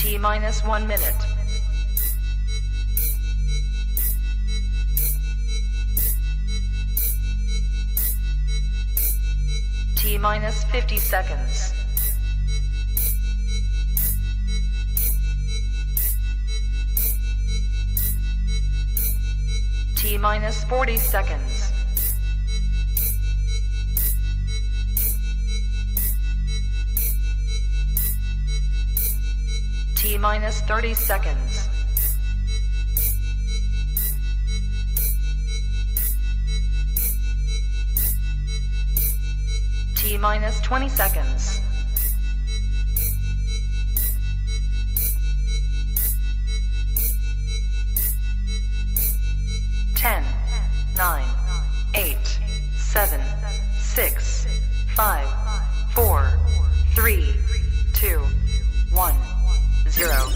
T-minus 1 minute. T-minus 50 seconds. T-minus 40 seconds. T-minus 30 seconds. T-minus 20 seconds. Ten, 9, 8, 7, 6, 5, 4, 3, 2, 1, 0.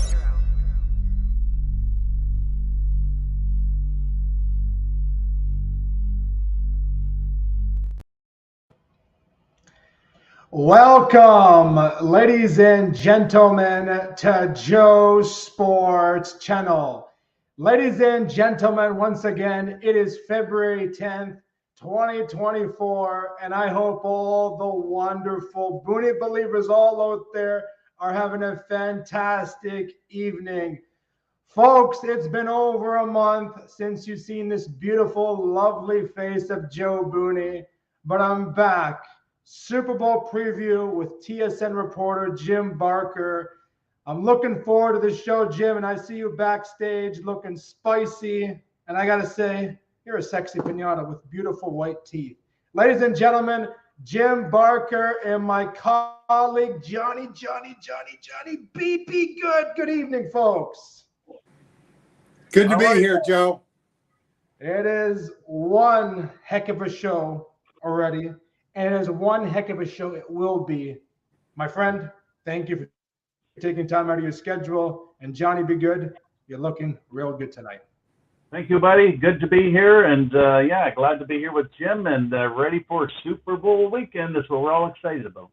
Welcome, ladies and gentlemen, to Joe's Sports Channel. Ladies and gentlemen, once again, it is February 10th, 2024, and I hope all the wonderful Boonie believers all out there are having a fantastic evening. Folks, it's been over a month since you've seen this beautiful, lovely face of Joe Boonie, but I'm back. Super Bowl preview with TSN reporter Jim Barker. I'm looking forward to the show, Jim, and I see you backstage looking spicy. And I got to say, you're a sexy pinata with beautiful white teeth. Ladies and gentlemen, Jim Barker and my colleague, Johnny B. Be good. Good evening, folks. Good to be here, Joe. It is one heck of a show already. And it is one heck of a show it will be. My friend, thank you for taking time out of your schedule. And Johnny, be good. You're looking real good tonight. Thank you, buddy. Good to be here. And, yeah, glad to be here with Jim and ready for Super Bowl weekend. That's what we're all excited about.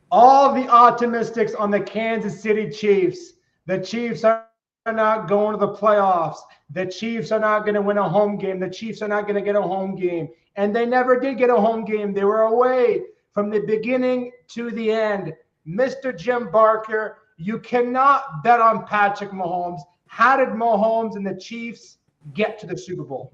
All the optimistics on the Kansas City Chiefs. The Chiefs are not going to the playoffs. The Chiefs are not going to win a home game. The Chiefs are not going to get a home game. And they never did get a home game. They were away from the beginning to the end. Mr. Jim Barker, you cannot bet on Patrick Mahomes. How did Mahomes and the Chiefs get to the Super Bowl?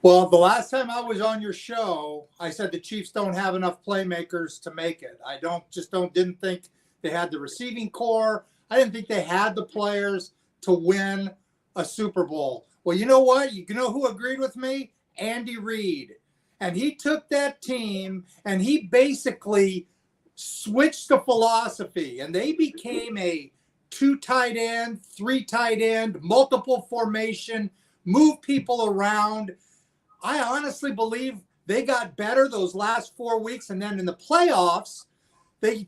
Well, the last time I was on your show, I said the Chiefs don't have enough playmakers to make it. I didn't think they had the receiving core. I didn't think they had the players to win a Super Bowl. Well, you know what? You know who agreed with me? Andy Reid. And he took that team and he basically switched the philosophy, and they became a 2 tight end, 3 tight end, multiple formation, move people around. I honestly believe they got better those last 4 weeks. And then in the playoffs, they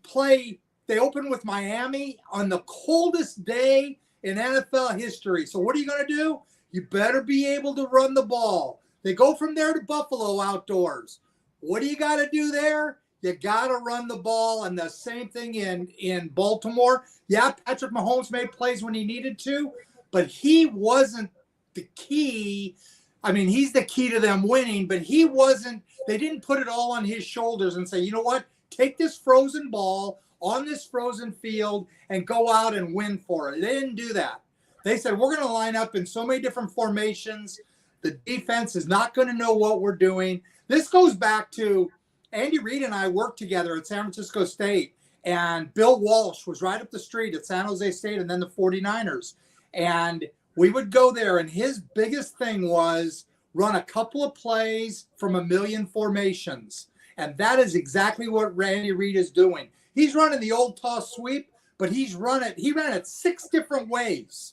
open with Miami on the coldest day in NFL history. So what are you going to do? You better be able to run the ball. They go from there to Buffalo outdoors. What do you got to do there? You got to run the ball. And the same thing in Baltimore. Yeah, Patrick Mahomes made plays when he needed to, but he wasn't the key. I mean, he's the key to them winning, but he wasn't. They didn't put it all on his shoulders and say, you know what? Take this frozen ball on this frozen field and go out and win for it. They didn't do that. They said, we're going to line up in so many different formations. The defense is not going to know what we're doing. This goes back to Andy Reid and I worked together at San Francisco State, and Bill Walsh was right up the street at San Jose State and then the 49ers. And we would go there, and his biggest thing was run a couple of plays from a million formations. And that is exactly what Andy Reid is doing. He's running the old toss sweep, but he ran it 6 different ways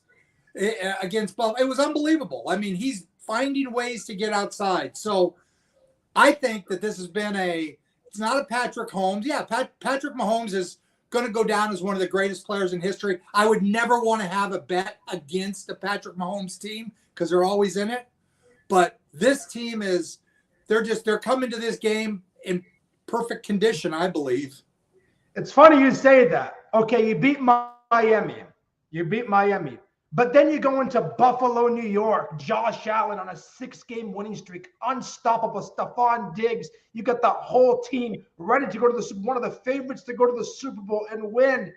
against Buffalo. It was unbelievable. I mean, he's finding ways to get outside. So I think that this has been it's not a Patrick Mahomes. Yeah, Patrick Mahomes is going to go down as one of the greatest players in history. I would never want to have a bet against the Patrick Mahomes team because they're always in it. But this team they're coming to this game in perfect condition, I believe. It's funny you say that. Okay, you beat Miami. You beat Miami. But then you go into Buffalo, New York. Josh Allen on a 6-game winning streak. Unstoppable. Stephon Diggs. You got the whole team ready to go to the Super Bowl. One of the favorites to go to the Super Bowl and win.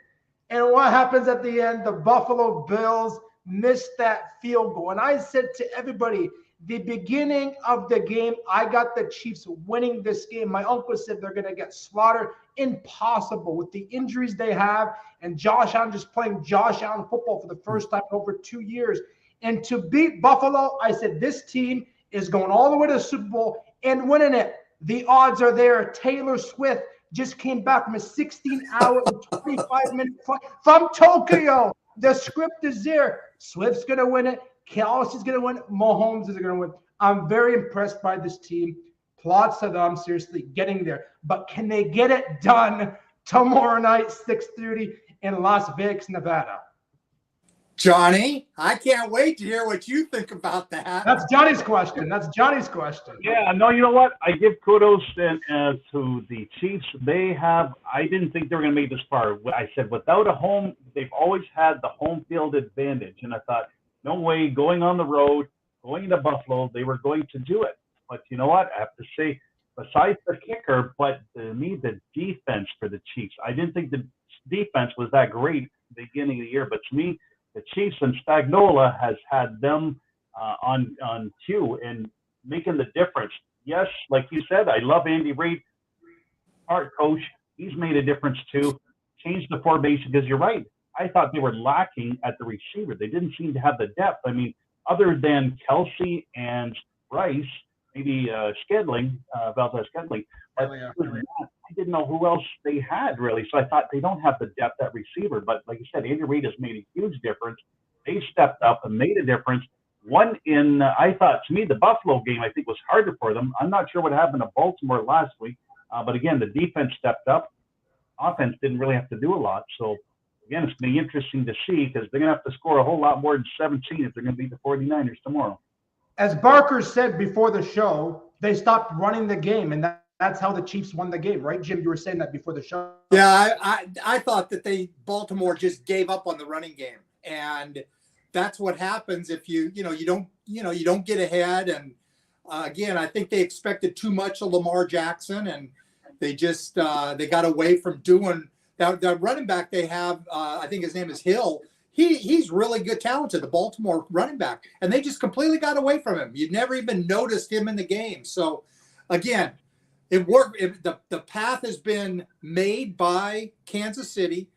And what happens at the end? The Buffalo Bills missed that field goal. And I said to everybody, the beginning of the game, I got the Chiefs winning this game. My uncle said they're going to get slaughtered. Impossible with the injuries they have. And Josh Allen just playing Josh Allen football for the first time in over 2 years. And to beat Buffalo, I said this team is going all the way to the Super Bowl and winning it. The odds are there. Taylor Swift just came back from a 16-hour and 25-minute flight from Tokyo. The script is there. Swift's going to win it. Kelsey's going to win. Mahomes is going to win. I'm very impressed by this team. Plots to them, seriously, getting there. But can they get it done tomorrow night, 6:30 in Las Vegas, Nevada? Johnny, I can't wait to hear what you think about that. That's Johnny's question. Yeah, no, you know what? I give kudos to the Chiefs. I didn't think they were going to make this far. I said without a home, they've always had the home field advantage. And I thought, no way, going on the road, going to Buffalo, they were going to do it. But you know what? I have to say, besides the kicker, but to me, the defense for the Chiefs, I didn't think the defense was that great at the beginning of the year. But to me, the Chiefs and Spagnuolo has had them on cue and making the difference. Yes, like you said, I love Andy Reid, our coach. He's made a difference too. Changed the formation because you're right. I thought they were lacking at the receiver. They didn't seem to have the depth. I mean, other than Kelsey and Rice, maybe Valdez Scantling. But I didn't know who else they had really. So I thought they don't have the depth at receiver. But like you said, Andy Reid has made a huge difference. They stepped up and made a difference. I thought, to me, the Buffalo game, I think, was harder for them. I'm not sure what happened to Baltimore last week. But again, the defense stepped up. Offense didn't really have to do a lot. So again, it's going to be interesting to see because they're going to have to score a whole lot more than 17 if they're going to beat the 49ers tomorrow. As Barker said before the show, they stopped running the game, and that's how the Chiefs won the game, right, Jim? You were saying that before the show. Yeah, I thought that Baltimore just gave up on the running game, and that's what happens if you don't get ahead. And again, I think they expected too much of Lamar Jackson, and they just they got away from doing that. The running back they have, I think his name is Hill. He's really good, talented, the Baltimore running back, and they just completely got away from him. You'd never even noticed him in the game. So, again, it worked. The path has been made by Kansas City.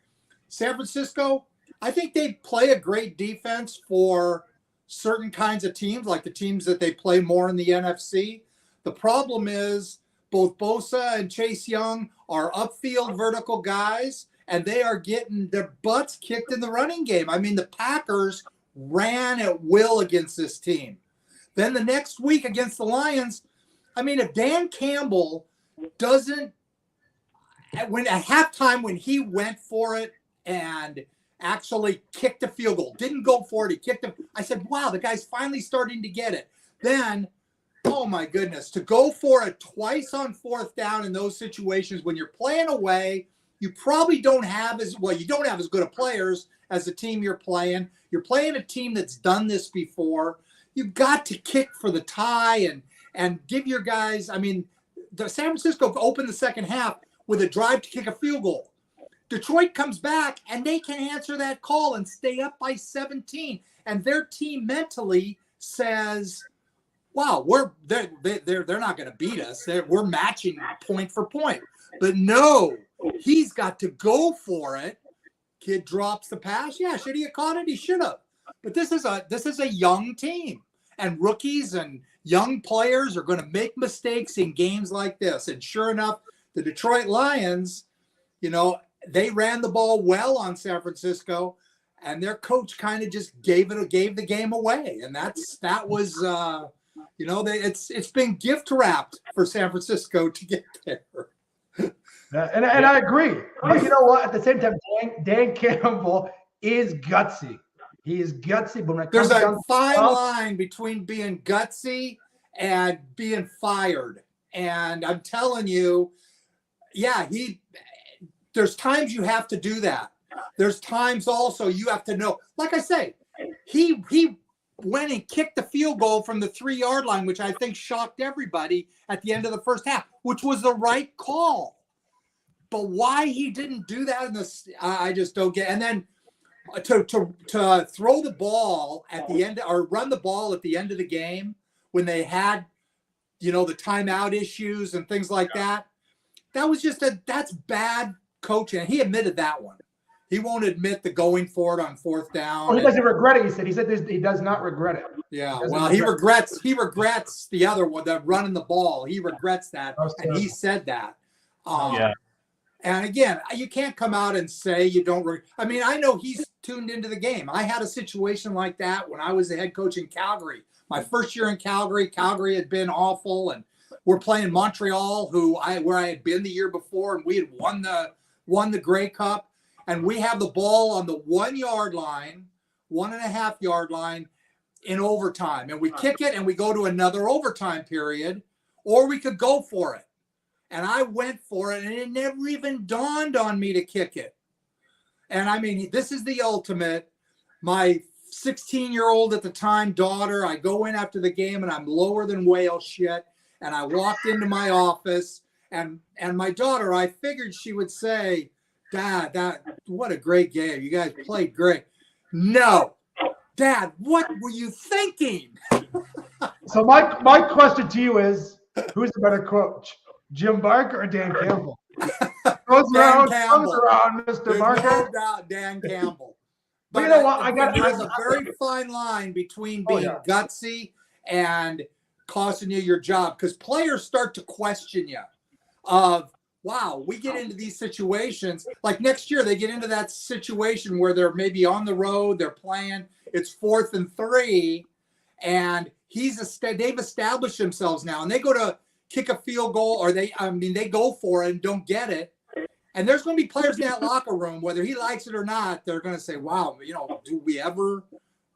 San Francisco, I think they play a great defense for certain kinds of teams, like the teams that they play more in the NFC. The problem is both Bosa and Chase Young are upfield vertical guys, and they are getting their butts kicked in the running game. I mean, the Packers ran at will against this team. Then the next week against the Lions, I mean, if Dan Campbell doesn't, at halftime when he went for it and actually kicked a field goal, didn't go for it, he kicked it. I said, wow, the guy's finally starting to get it. Then, oh my goodness, to go for it twice on fourth down in those situations when you're playing away, you probably don't have as good of players as the team you're playing. You're playing a team that's done this before. You've got to kick for the tie and give your guys, I mean, the San Francisco opened the second half with a drive to kick a field goal. Detroit comes back and they can answer that call and stay up by 17. And their team mentally says, wow, they're not going to beat us. We're matching point for point. But no, he's got to go for it. Kid drops the pass. Yeah, should he have caught it? He should have. But this is a young team, and rookies and young players are going to make mistakes in games like this. And sure enough, the Detroit Lions, they ran the ball well on San Francisco, and their coach kind of just gave the game away. And that was it's been gift wrapped for San Francisco to get there. And I agree. But you know what? At the same time, Dan Campbell is gutsy. He is gutsy. But when it comes there's a fine line between being gutsy and being fired. And I'm telling you, yeah, there's times you have to do that. there's times also you have to know, like I say, he went and kicked the field goal from the 3-yard line, which I think shocked everybody at the end of the first half, which was the right call. But why he didn't do that I just don't get. And then to throw the ball at the end or run the ball at the end of the game when they had, the timeout issues and things like that. That was that's bad coaching. He admitted that one. He won't admit the going for it on 4th down. Oh, he doesn't regret it. He said he does not regret it. Yeah, he regrets the other one, the running the ball. He regrets that, and he said that. Yeah. And again, you can't come out and say you don't. I know he's tuned into the game. I had a situation like that when I was the head coach in Calgary. My first year in Calgary had been awful, and we're playing Montreal, where I had been the year before, and we had won the Grey Cup, and we have the ball on the 1-yard line, 1.5-yard line in overtime, and we kick it, and we go to another overtime period, or we could go for it. And I went for it, and it never even dawned on me to kick it. And this is the ultimate. My 16-year-old at the time daughter, I go in after the game, and I'm lower than whale shit. And I walked into my office, and my daughter, I figured she would say, Dad, what a great game. You guys played great. No. Dad, what were you thinking? So my question to you is, who's the better coach? Jim Barker or Dan Campbell? Comes around, Mr. There's Barker. no doubt Dan Campbell. But you know what? There's a very fine line between being gutsy and costing you your job, because players start to question you of, wow, we get into these situations. Like next year, they get into that situation where they're maybe on the road, they're playing, it's 4th and 3, and they've established themselves now, and they go to kick a field goal, or they go for it and don't get it. And there's going to be players in that locker room, whether he likes it or not, they're going to say, wow, do we ever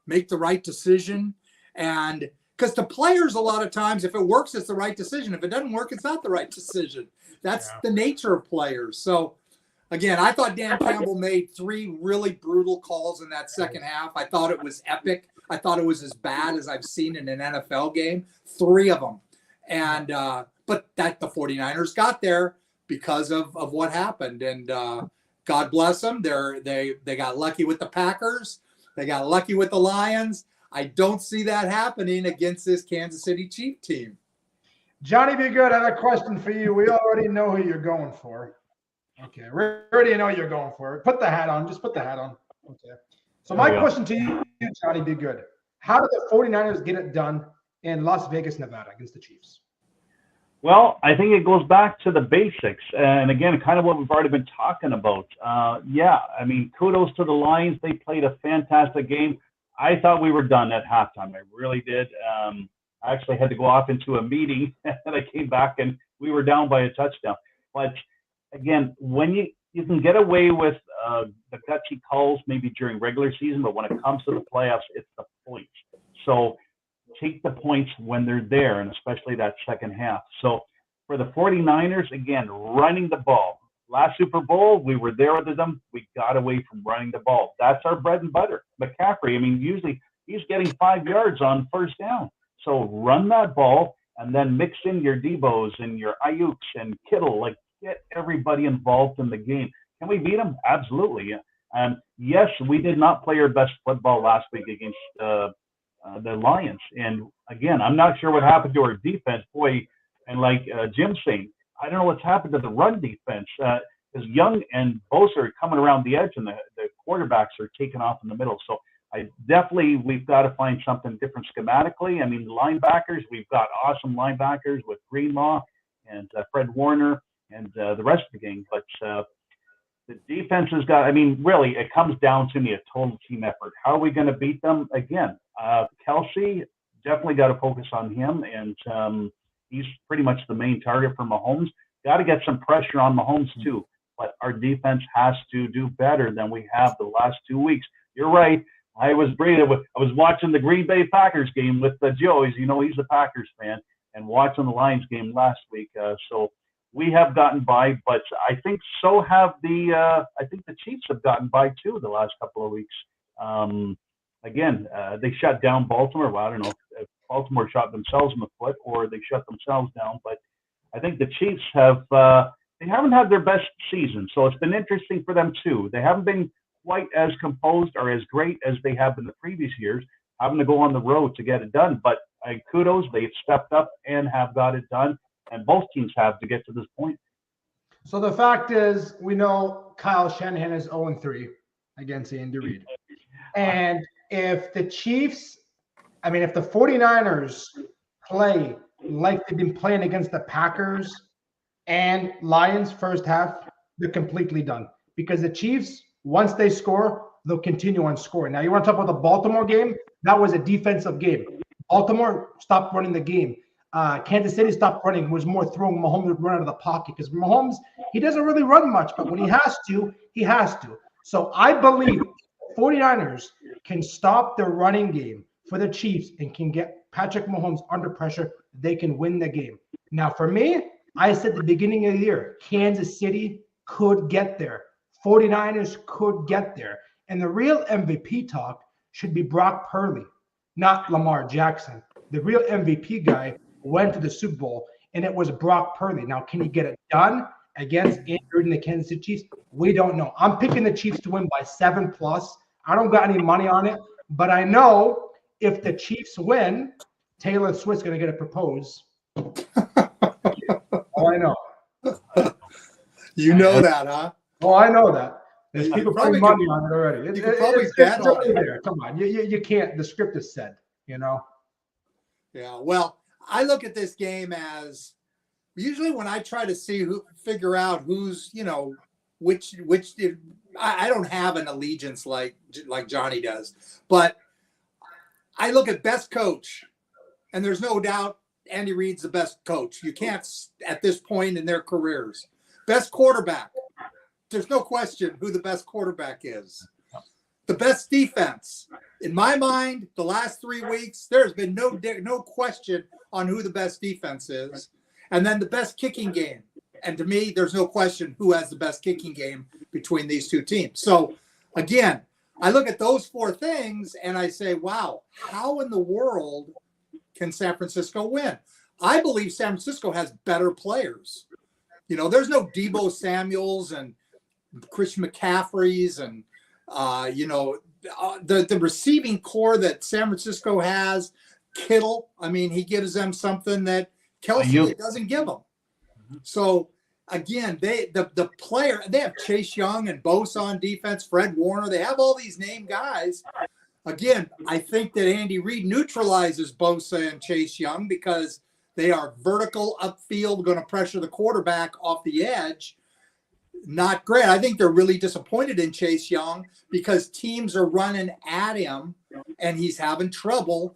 make the right decision? And because to players, a lot of times, if it works, it's the right decision. If it doesn't work, it's not the right decision. That's the nature of players. So, again, I thought Dan Campbell made 3 really brutal calls in that second half. I thought it was epic. I thought it was as bad as I've seen in an NFL game, 3 of them. And but the 49ers got there because of what happened. And God bless them. They got lucky with the Packers. They got lucky with the Lions. I don't see that happening against this Kansas City Chief team. Johnny, be good. I have a question for you. We already know who you're going for. Okay, we already know you're going for. Put the hat on. Just put the hat on. Okay. So my question to you, Johnny, be good. How did the 49ers get it done in Las Vegas, Nevada against the Chiefs? Well, I think it goes back to the basics. And again, kind of what we've already been talking about. Kudos to the Lions. They played a fantastic game. I thought we were done at halftime. I really did. I actually had to go off into a meeting, and I came back, and we were down by a touchdown. But again, when you can get away with the gutsy calls maybe during regular season, but when it comes to the playoffs, it's the points. So take the points when they're there, and especially that second half. So for the 49ers, again, running the ball. Last Super Bowl, we were there with them. We got away from running the ball. That's our bread and butter. McCaffrey, usually he's getting 5 yards on first down. So run that ball and then mix in your Debos and your Ayuks and Kittle. Get everybody involved in the game. Can we beat them? Absolutely. Yes, we did not play our best football last week against the Lions. And again, I'm not sure what happened to our defense. Boy, and like Jim's saying, I don't know what's happened to the run defense. Because Young and Bosa are coming around the edge, and the quarterbacks are taking off in the middle. So we've got to find something different schematically. The linebackers, we've got awesome linebackers with Greenlaw and Fred Warner and the rest of the game. But the defense has got, really, it comes down to me a total team effort. How are we going to beat them? Again, Kelsey, definitely got to focus on him. And he's pretty much the main target for Mahomes. Got to get some pressure on Mahomes too. But our defense has to do better than we have the last 2 weeks. You're right. I was watching the Green Bay Packers game with Joe. He's a Packers fan, and watching the Lions game last week. So we have gotten by, but I think so have I think the Chiefs have gotten by too the last couple of weeks. Again, they shut down Baltimore. Well, I don't know if Baltimore shot themselves in the foot or they shut themselves down, but I think the Chiefs they haven't had their best season, so it's been interesting for them too. They haven't been quite as composed or as great as they have in the previous years, having to go on the road to get it done. But kudos, they've stepped up and have got it done, and both teams have to get to this point. So the fact is, we know Kyle Shanahan is 0-3 against Andy Reid. And if the 49ers play like they've been playing against the Packers and Lions first half, they're completely done. Because the Chiefs, once they score, they'll continue on scoring. Now, you want to talk about the Baltimore game? That was a defensive game. Baltimore stopped running the game. Kansas City stopped running, was more throwing Mahomes to run out of the pocket because Mahomes, he doesn't really run much, but when he has to, he has to. So I believe 49ers can stop the running game for the Chiefs and can get Patrick Mahomes under pressure. They can win the game. Now, for me, I said at the beginning of the year, Kansas City could get there. 49ers could get there. And the real MVP talk should be Brock Purdy, not Lamar Jackson. The real MVP guy went to the Super Bowl, and it was Brock Purdy. Now, can he get it done against Andrew and the Kansas City Chiefs? We don't know. I'm picking the Chiefs to win by 7+. I don't got any money on it, but I know if the Chiefs win, Taylor Swift's going to get a propose. Oh, I know. You know that, huh? Oh, I know that. There's You people probably putting money on it already. You could probably bet it's on already it. there. Come on. You can't. The script is said, you know? Yeah, well, I look at this game as usually when I try to figure out who's, which I don't have an allegiance like Johnny does, but I look at best coach, and there's no doubt Andy Reid's the best coach. You can't at this point in their careers. Best quarterback. There's no question who the best quarterback is. The best defense. In my mind, the last 3 weeks, there's been no question on who the best defense is. And then the best kicking game. And to me, there's no question who has the best kicking game between these two teams. So, again, I look at those four things and I say, wow, how in the world can San Francisco win? I believe San Francisco has better players. There's no Deebo Samuels and Christian McCaffreys and, the receiving core that San Francisco has. Kittle, he gives them something that Kelsey doesn't give them. So, again, the player, they have Chase Young and Bosa on defense, Fred Warner. They have all these name guys. Again, I think that Andy Reid neutralizes Bosa and Chase Young because they are vertical upfield, going to pressure the quarterback off the edge. Not great. I think they're really disappointed in Chase Young because teams are running at him and he's having trouble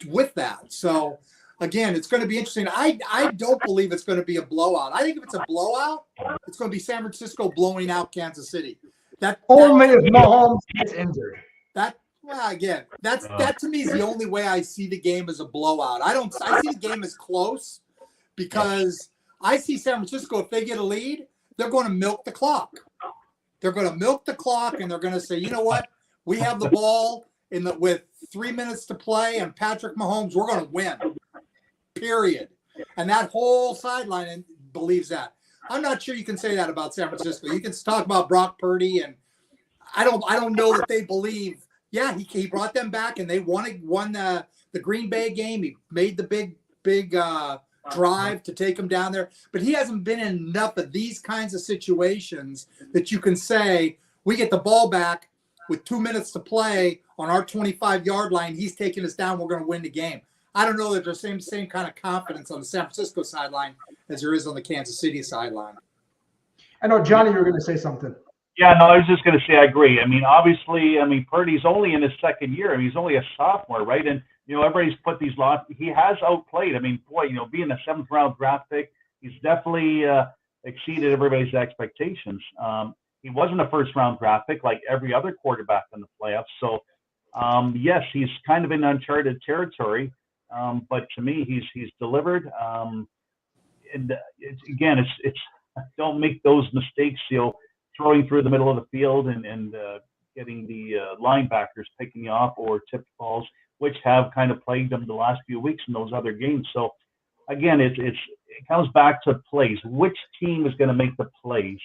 with that. So, again, it's going to be interesting. I don't believe it's going to be a blowout. I think if it's a blowout, it's going to be San Francisco blowing out Kansas City. Only if Mahomes gets injured. That to me is the only way I see the game as a blowout. I see the game as close because I see San Francisco, if they get a lead, they're going to milk the clock. They're going to milk the clock and they're going to say, you know what? We have the ball with 3 minutes to play and Patrick Mahomes, we're going to win. Period. And that whole sideline believes that. I'm not sure you can say that about San Francisco. You can talk about Brock Purdy, and I don't know that they believe. Yeah, he brought them back, and they won the Green Bay game. He made the big drive to take them down there, but he hasn't been in enough of these kinds of situations that you can say we get the ball back with 2 minutes to play on our 25-yard line. He's taking us down. We're going to win the game. I don't know that there's the same kind of confidence on the San Francisco sideline as there is on the Kansas City sideline. I know, Johnny, you were going to say something. Yeah, no, I was just going to say I agree. Obviously, Purdy's only in his second year. He's only a sophomore, right? And, everybody's put these losses. He has outplayed. Being a seventh-round draft pick, he's definitely exceeded everybody's expectations. He wasn't a first-round draft pick like every other quarterback in the playoffs. So, yes, he's kind of in uncharted territory. But to me, he's delivered. it's don't make those mistakes, throwing through the middle of the field and getting the linebackers picking you off or tipped balls, which have kind of plagued them the last few weeks in those other games. So again, it comes back to plays. Which team is going to make the plays?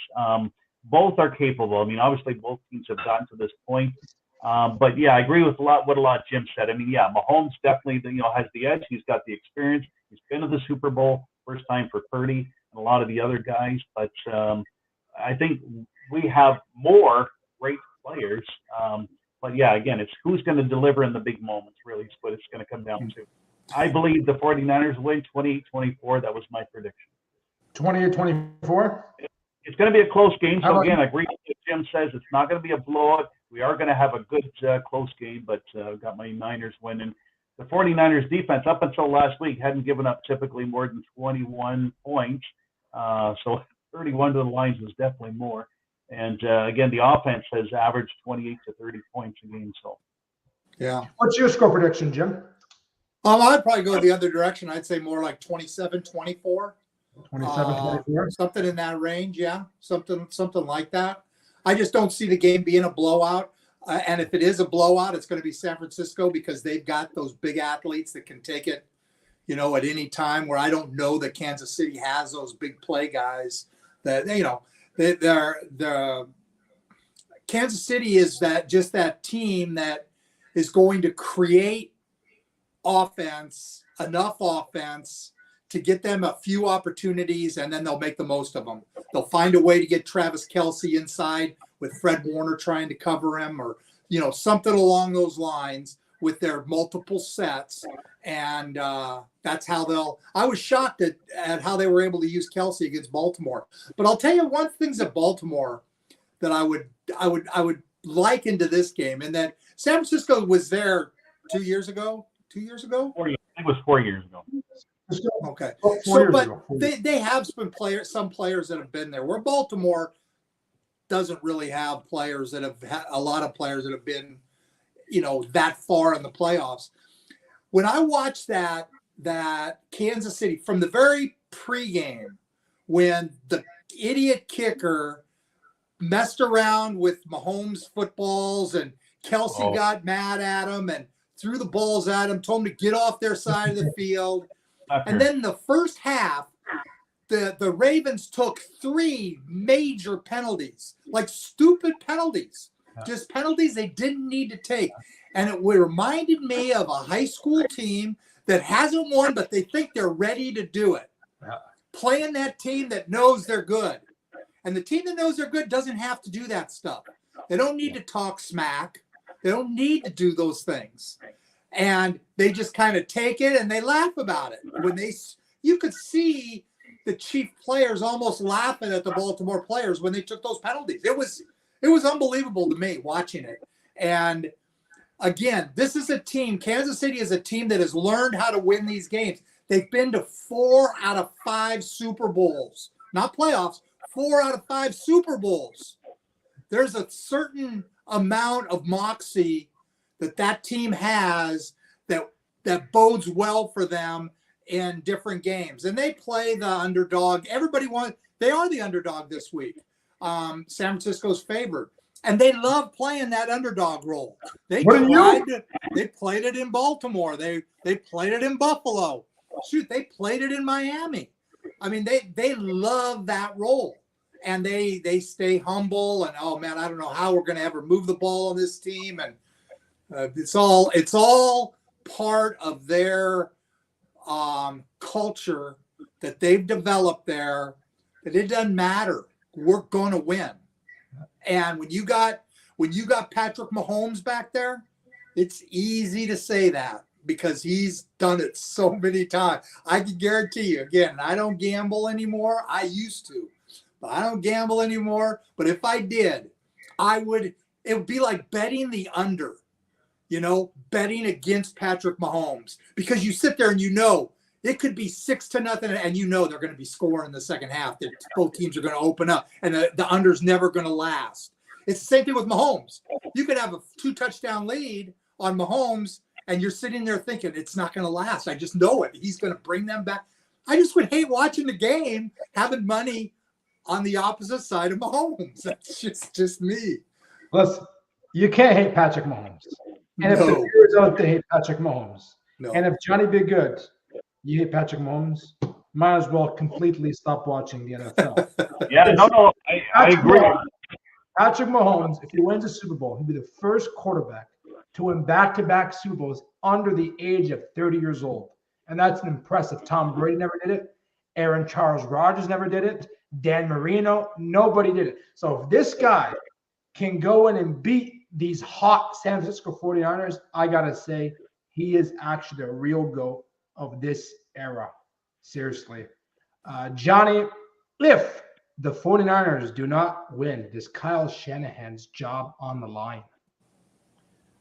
Both are capable. I mean, obviously both teams have gotten to this point. But yeah, I agree with what Jim said. I mean, yeah, Mahomes definitely, has the edge. He's got the experience. He's been to the Super Bowl, first time for Purdy and a lot of the other guys. But I think we have more great players. But yeah, again, it's who's going to deliver in the big moments, really, is what it's going to come down to. I believe the 49ers win 28-24. That was my prediction. 28-24? It's going to be a close game. So again, I agree with what Jim says. It's not going to be a blowout. We are going to have a good close game, but I've got my Niners winning. The 49ers defense, up until last week, hadn't given up typically more than 21 points. So 31 to the Lions was definitely more. And again, the offense has averaged 28 to 30 points a game. So, yeah. What's your score prediction, Jim? I'd probably go the other direction. I'd say more like 27-24. 27-24? Something in that range, yeah. Something like that. I just don't see the game being a blowout. And if it is a blowout, it's going to be San Francisco because they've got those big athletes that can take it, at any time, where I don't know that Kansas City has those big play guys that, they're Kansas City is that team that is going to create enough offense to get them a few opportunities, and then they'll make the most of them. They'll find a way to get Travis Kelce inside with Fred Warner trying to cover him, or, something along those lines with their multiple sets. And that's how I was shocked at how they were able to use Kelce against Baltimore. But I'll tell you one thing at Baltimore that I would liken to this game, and that San Francisco was there 2 years ago. 2 years ago? 4 years. I think it was 4 years ago. Okay. But they have some players that have been there, where Baltimore doesn't really have players that have a lot of players that have been, that far in the playoffs. When I watched that Kansas City from the very pregame, when the idiot kicker messed around with Mahomes footballs and Kelce got mad at him and threw the balls at him, told him to get off their side of the field. And then the first half, the Ravens took 3 major penalties, like stupid penalties, just penalties they didn't need to take. And it reminded me of a high school team that hasn't won, but they think they're ready to do it. Playing that team that knows they're good. And the team that knows they're good doesn't have to do that stuff. They don't need to talk smack. They don't need to do those things. And they just kind of take it and they laugh about it. You could see the Chief players almost laughing at the Baltimore players when they took those penalties. It was unbelievable to me watching it. And again, this is a team, Kansas City is a team that has learned how to win these games. They've been to 4 out of 5 Super Bowls, not playoffs, 4 out of 5 Super Bowls. There's a certain amount of moxie that team has that bodes well for them in different games. And they play the underdog. They are the underdog this week. San Francisco's favored. And they love playing that underdog role. They played it in Baltimore. They played it in Buffalo. Shoot, they played it in Miami. I mean, they love that role. And they stay humble and, oh man, I don't know how we're going to ever move the ball on this team. And it's all part of their culture that they've developed there, that it doesn't matter. We're going to win. And when you got Patrick Mahomes back there, it's easy to say that because he's done it so many times. I can guarantee you, again, I don't gamble anymore. I used to, but I don't gamble anymore. But if I did, it would be like betting the under, betting against Patrick Mahomes, because you sit there and it could be 6-0 and they're going to be scoring in the second half. That both teams are going to open up and the under's never going to last. It's the same thing with Mahomes. You could have a 2-touchdown lead on Mahomes and you're sitting there thinking it's not going to last. I just know it. He's going to bring them back. I just would hate watching the game, having money on the opposite side of Mahomes. That's just me. Listen, you can't hate Patrick Mahomes. And if the viewers out there hate Patrick Mahomes, and if Johnny Be Good, you hate Patrick Mahomes, might as well completely stop watching the NFL. Yeah, no, I agree. Patrick Mahomes, if he wins a Super Bowl, he'll be the first quarterback to win back-to-back Super Bowls under the age of 30 years old. And that's an impressive. Tom Brady never did it. Aaron Charles Rodgers never did it. Dan Marino, nobody did it. So if this guy can go in and beat these hot San Francisco 49ers, I got to say, he is actually the real GOAT of this era. Seriously. Johnny, if the 49ers do not win, is Kyle Shanahan's job on the line?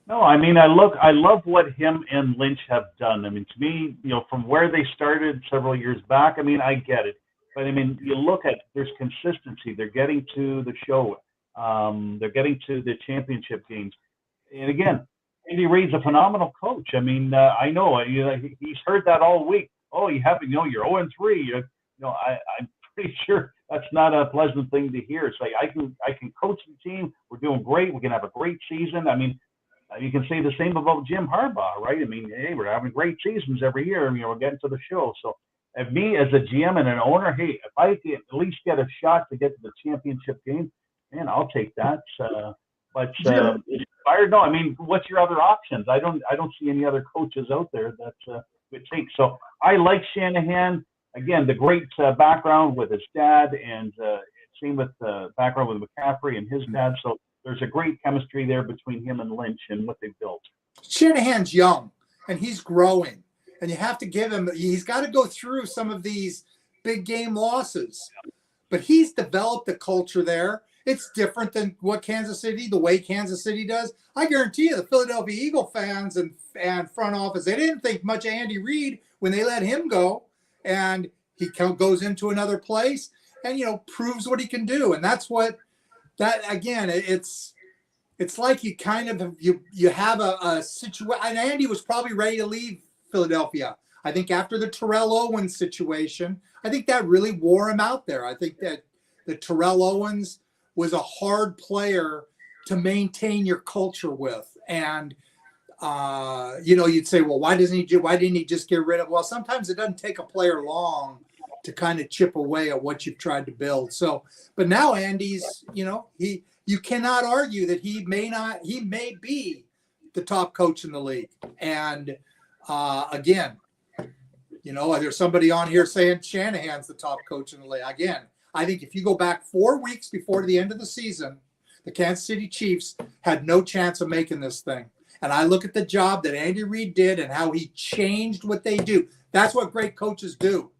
No, I mean, I love what him and Lynch have done. I mean, to me, from where they started several years back, I mean, I get it. But, I mean, you look at, there's consistency. They're getting to the show. They're getting to the championship games. And, again, Andy Reid's a phenomenal coach. I mean, I know he's heard that all week. Oh, you haven't, you're 0-3. I'm pretty sure that's not a pleasant thing to hear. It's like, I can coach the team. We're doing great. We can have a great season. I mean, you can say the same about Jim Harbaugh, right? I mean, hey, we're having great seasons every year. We're getting to the show. So, if me as a GM and an owner, hey, if I can at least get a shot to get to the championship game, man, I'll take that. But no, I mean, what's your other options? I don't see any other coaches out there that would take. So I like Shanahan. Again, the great background with his dad, and same with the background with McCaffrey and his dad. So there's a great chemistry there between him and Lynch and what they've built. Shanahan's young, and he's growing. And you have to give him – he's got to go through some of these big game losses. But he's developed a culture there. It's different than what the way Kansas City does. I guarantee you the Philadelphia Eagle fans and front office, they didn't think much of Andy Reid when they let him go. And he goes into another place and, proves what he can do. And that's what – that again, it's like you kind of – you have a situation – and Andy was probably ready to leave Philadelphia. I think after the Terrell Owens situation, I think that really wore him out there. I think that the Terrell Owens was a hard player to maintain your culture with. And, you'd say, well, why didn't he just get rid of? Well, sometimes it doesn't take a player long to kind of chip away at what you've tried to build. So, but now Andy's, you cannot argue that he may be the top coach in the league. And, again, there's somebody on here saying Shanahan's the top coach in the league. Again, I think if you go back 4 weeks before the end of the season, the Kansas City Chiefs had no chance of making this thing. And I look at the job that Andy Reid did and how he changed what they do. That's what great coaches do.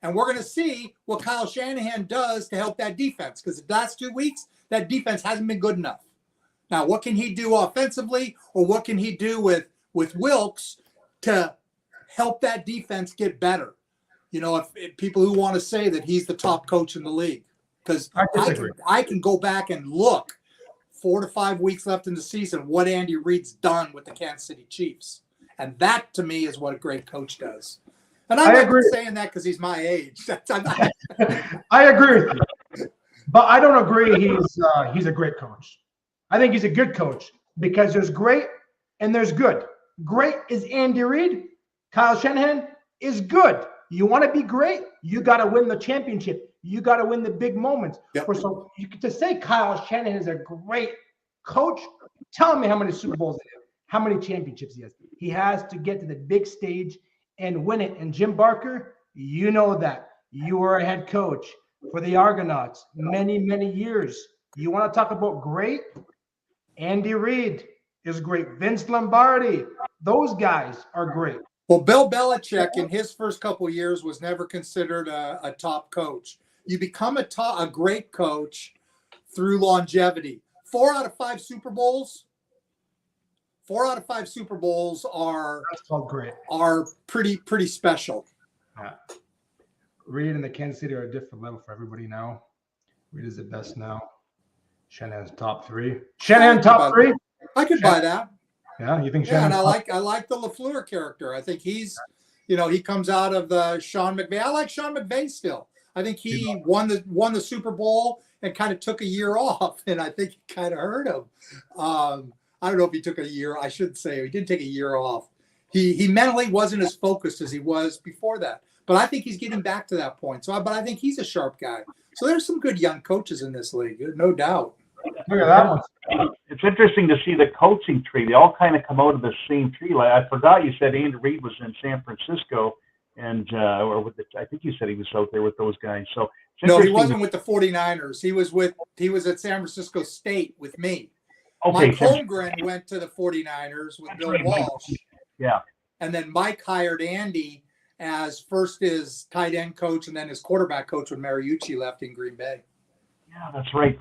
And we're going to see what Kyle Shanahan does to help that defense, because the last 2 weeks, that defense hasn't been good enough. Now, what can he do offensively, or what can he do with Wilkes to help that defense get better? If people who want to say that he's the top coach in the league, because I can go back and look 4 to 5 weeks left in the season what Andy Reid's done with the Kansas City Chiefs. And that, to me, is what a great coach does. And I'm not saying that because he's my age. I agree with you. But I don't agree he's a great coach. I think he's a good coach, because there's great and there's good. Great is Andy Reid. Kyle Shanahan is good. You want to be great, you got to win the championship. You got to win the big moments. Yep. So to say Kyle Shanahan is a great coach, tell me how many Super Bowls he has, how many championships he has. He has to get to the big stage and win it. And Jim Barker, you know that. You were a head coach for the Argonauts many, many years. You want to talk about great? Andy Reid is great. Vince Lombardi, those guys are great. Well, Bill Belichick in his first couple of years was never considered a top coach. You become a great coach through longevity. 4 out of 5 Super Bowls. 4 out of 5 Super Bowls are pretty special. Yeah. Reid and the Kansas City are a different level for everybody now. Reid is the best now. Shanahan's top 3. Shanahan top 3. I could buy that. Yeah, you think? Yeah, and I like the LaFleur character. I think he's he comes out of the Sean McVay. I like Sean McVay still. I think he won the Super Bowl and kind of took a year off, and I think it kind of hurt him. I don't know if he took a year. I shouldn't say he didn't take a year off. He mentally wasn't as focused as he was before that. But I think he's getting back to that point. But I think he's a sharp guy. So there's some good young coaches in this league, no doubt. Look at that one. It's interesting to see the coaching tree. They all kind of come out of the same tree. Like I forgot you said Andrew Reid was in San Francisco, and I think you said he was out there with those guys. So no, he wasn't with the 49ers. He was at San Francisco State with me. Okay, Mike Holmgren went to the 49ers with Bill Walsh. Yeah. And then Mike hired Andy as first his tight end coach and then his quarterback coach when Mariucci left in Green Bay. Yeah, that's right.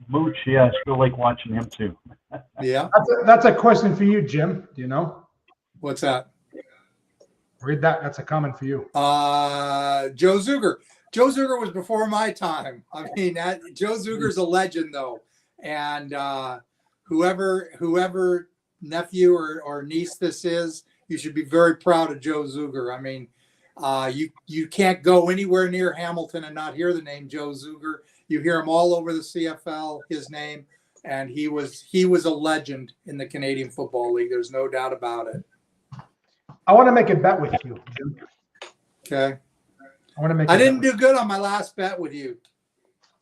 Mooch, yeah, I still like watching him too. Yeah. That's a question for you, Jim. Do you know? What's that? Read that. That's a comment for you. Joe Zuger. Joe Zuger was before my time. I mean, Joe Zuger's a legend, though. And whoever nephew or niece this is, you should be very proud of Joe Zuger. I mean, you can't go anywhere near Hamilton and not hear the name Joe Zuger. You hear him all over the CFL, his name, and he was a legend in the Canadian Football League. There's no doubt about it. I want to make a bet with you, Jim. Okay. I didn't do good on my last bet with you.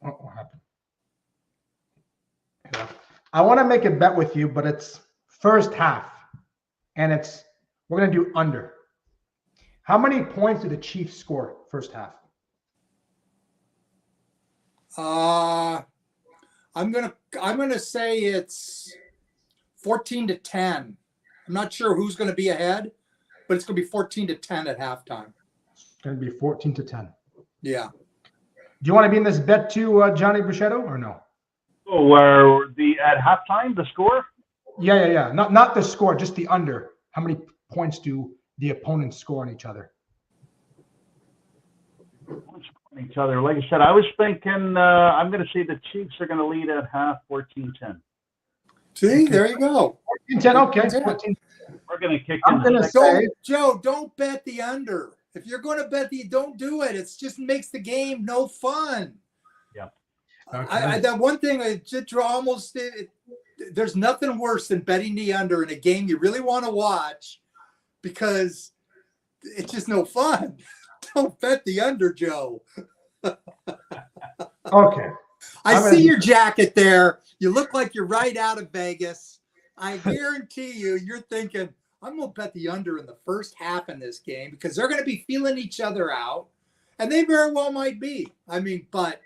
What happened? Yeah. I want to make a bet with you, but it's first half, and we're going to do under. How many points did the Chiefs score first half? I'm gonna say it's 14-10. I'm not sure who's going to be ahead, but it's going to be 14-10 at halftime. It's going to be 14-10. Yeah. Do you want to be in this bet too, Johnny Bruschetto, or no? Oh, at halftime, the score? Yeah. Not the score, just the under. How many points do the opponents score on each other? Each other. Like I said, I was thinking I'm going to say the Chiefs are going to lead at half 14-10. See, there you go. 14-10, okay. 14. We're going to kick I'm going to say, Joe, don't bet the under. If you're going to bet don't do it. It just makes the game no fun. Yeah. Okay. That one thing, there's nothing worse than betting the under in a game you really want to watch because it's just no fun. Don't bet the under, Joe. Okay. I see your jacket there. You look like you're right out of Vegas. I guarantee you're thinking, I'm going to bet the under in the first half in this game because they're going to be feeling each other out. And they very well might be. I mean, but,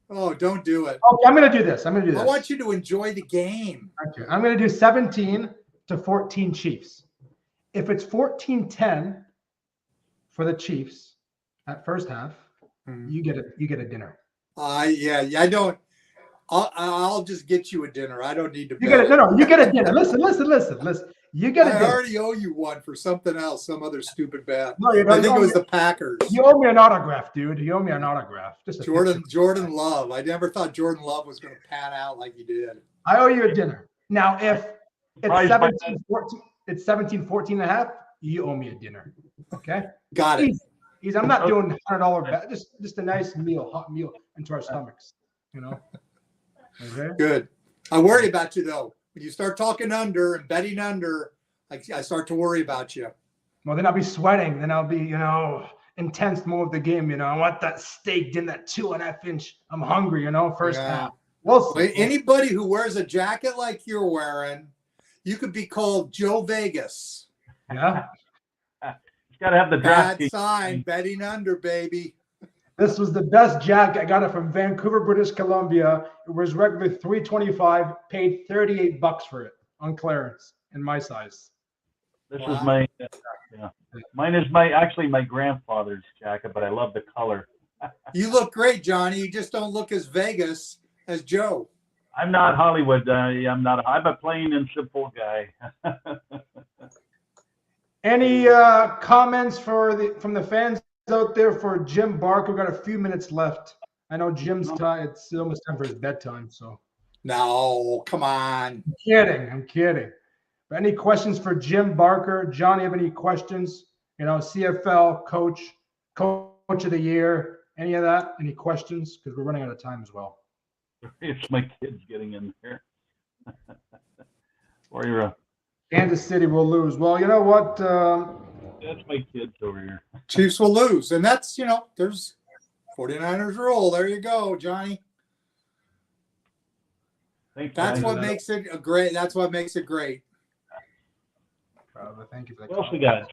don't do it. Okay, I'm going to do this. I want you to enjoy the game. Okay. I'm going to do 17-14 Chiefs. If it's 14-10 for the Chiefs at first half, you get a dinner. I don't. I'll just get you a dinner. I don't need to. You get it. No. You get a dinner. Listen. You get a dinner. I already owe you one for something else, some other stupid bet. No, you don't. I think it was the Packers. You owe me an autograph, dude. You owe me an autograph. Just Jordan Love. I never thought Jordan Love was going to pan out like he did. I owe you a dinner. Now, if it's 17-14 and a half, you owe me a dinner. Okay? Got it. Easy. I'm not doing $100 bet. Just a nice meal, hot meal into our stomachs. Okay. Good. I worry about you though. When you start talking under and betting under, I start to worry about you. Well, then I'll be sweating. Then I'll be, intense more of the game. I want that steak in that 2.5 inch. I'm hungry. First half. Well, anybody who wears a jacket like you're wearing, you could be called Joe Vegas. Yeah. Got to have the draft. Bad sign, betting under, baby. This was the best jacket. I got it from Vancouver, British Columbia. It was regularly $325. Paid $38 for it on clearance in my size. This is my, mine is my grandfather's jacket, but I love the color. You look great, Johnny. You just don't look as Vegas as Joe. I'm not Hollywood. I'm a plain and simple guy. Any comments from the fans out there for Jim Barker? We've got a few minutes left. I know Jim's time. It's almost time for his bedtime. So. No, come on. I'm kidding. But any questions for Jim Barker? Johnny, have any questions? CFL coach of the year, any of that? Any questions? Because we're running out of time as well. It's my kids getting in there. Or you're Kansas City will lose. Well, you know what? that's my kids over here. Chiefs will lose. And that's, there's 49ers rule. There you go, Johnny. That's what makes it great. That's what makes it great. Thank you for that. What else we got?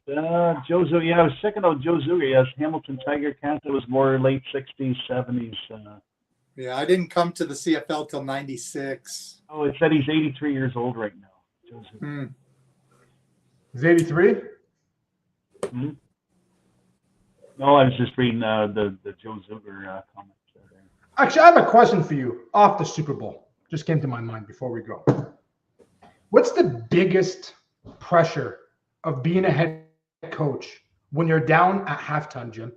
Joe Zuger. Yeah, I was checking out Joe Zuger. Yes, Hamilton Tiger Cats. It was more late 60s, 70s. Yeah, I didn't come to the CFL till 96. Oh, it said he's 83 years old right now. Joe Zuger. He's 83? Mm-hmm. No, I was just reading the Joe Zuger comments there. Actually, I have a question for you off the Super Bowl. Just came to my mind before we go. What's the biggest pressure of being a head coach when you're down at halftime, Jim?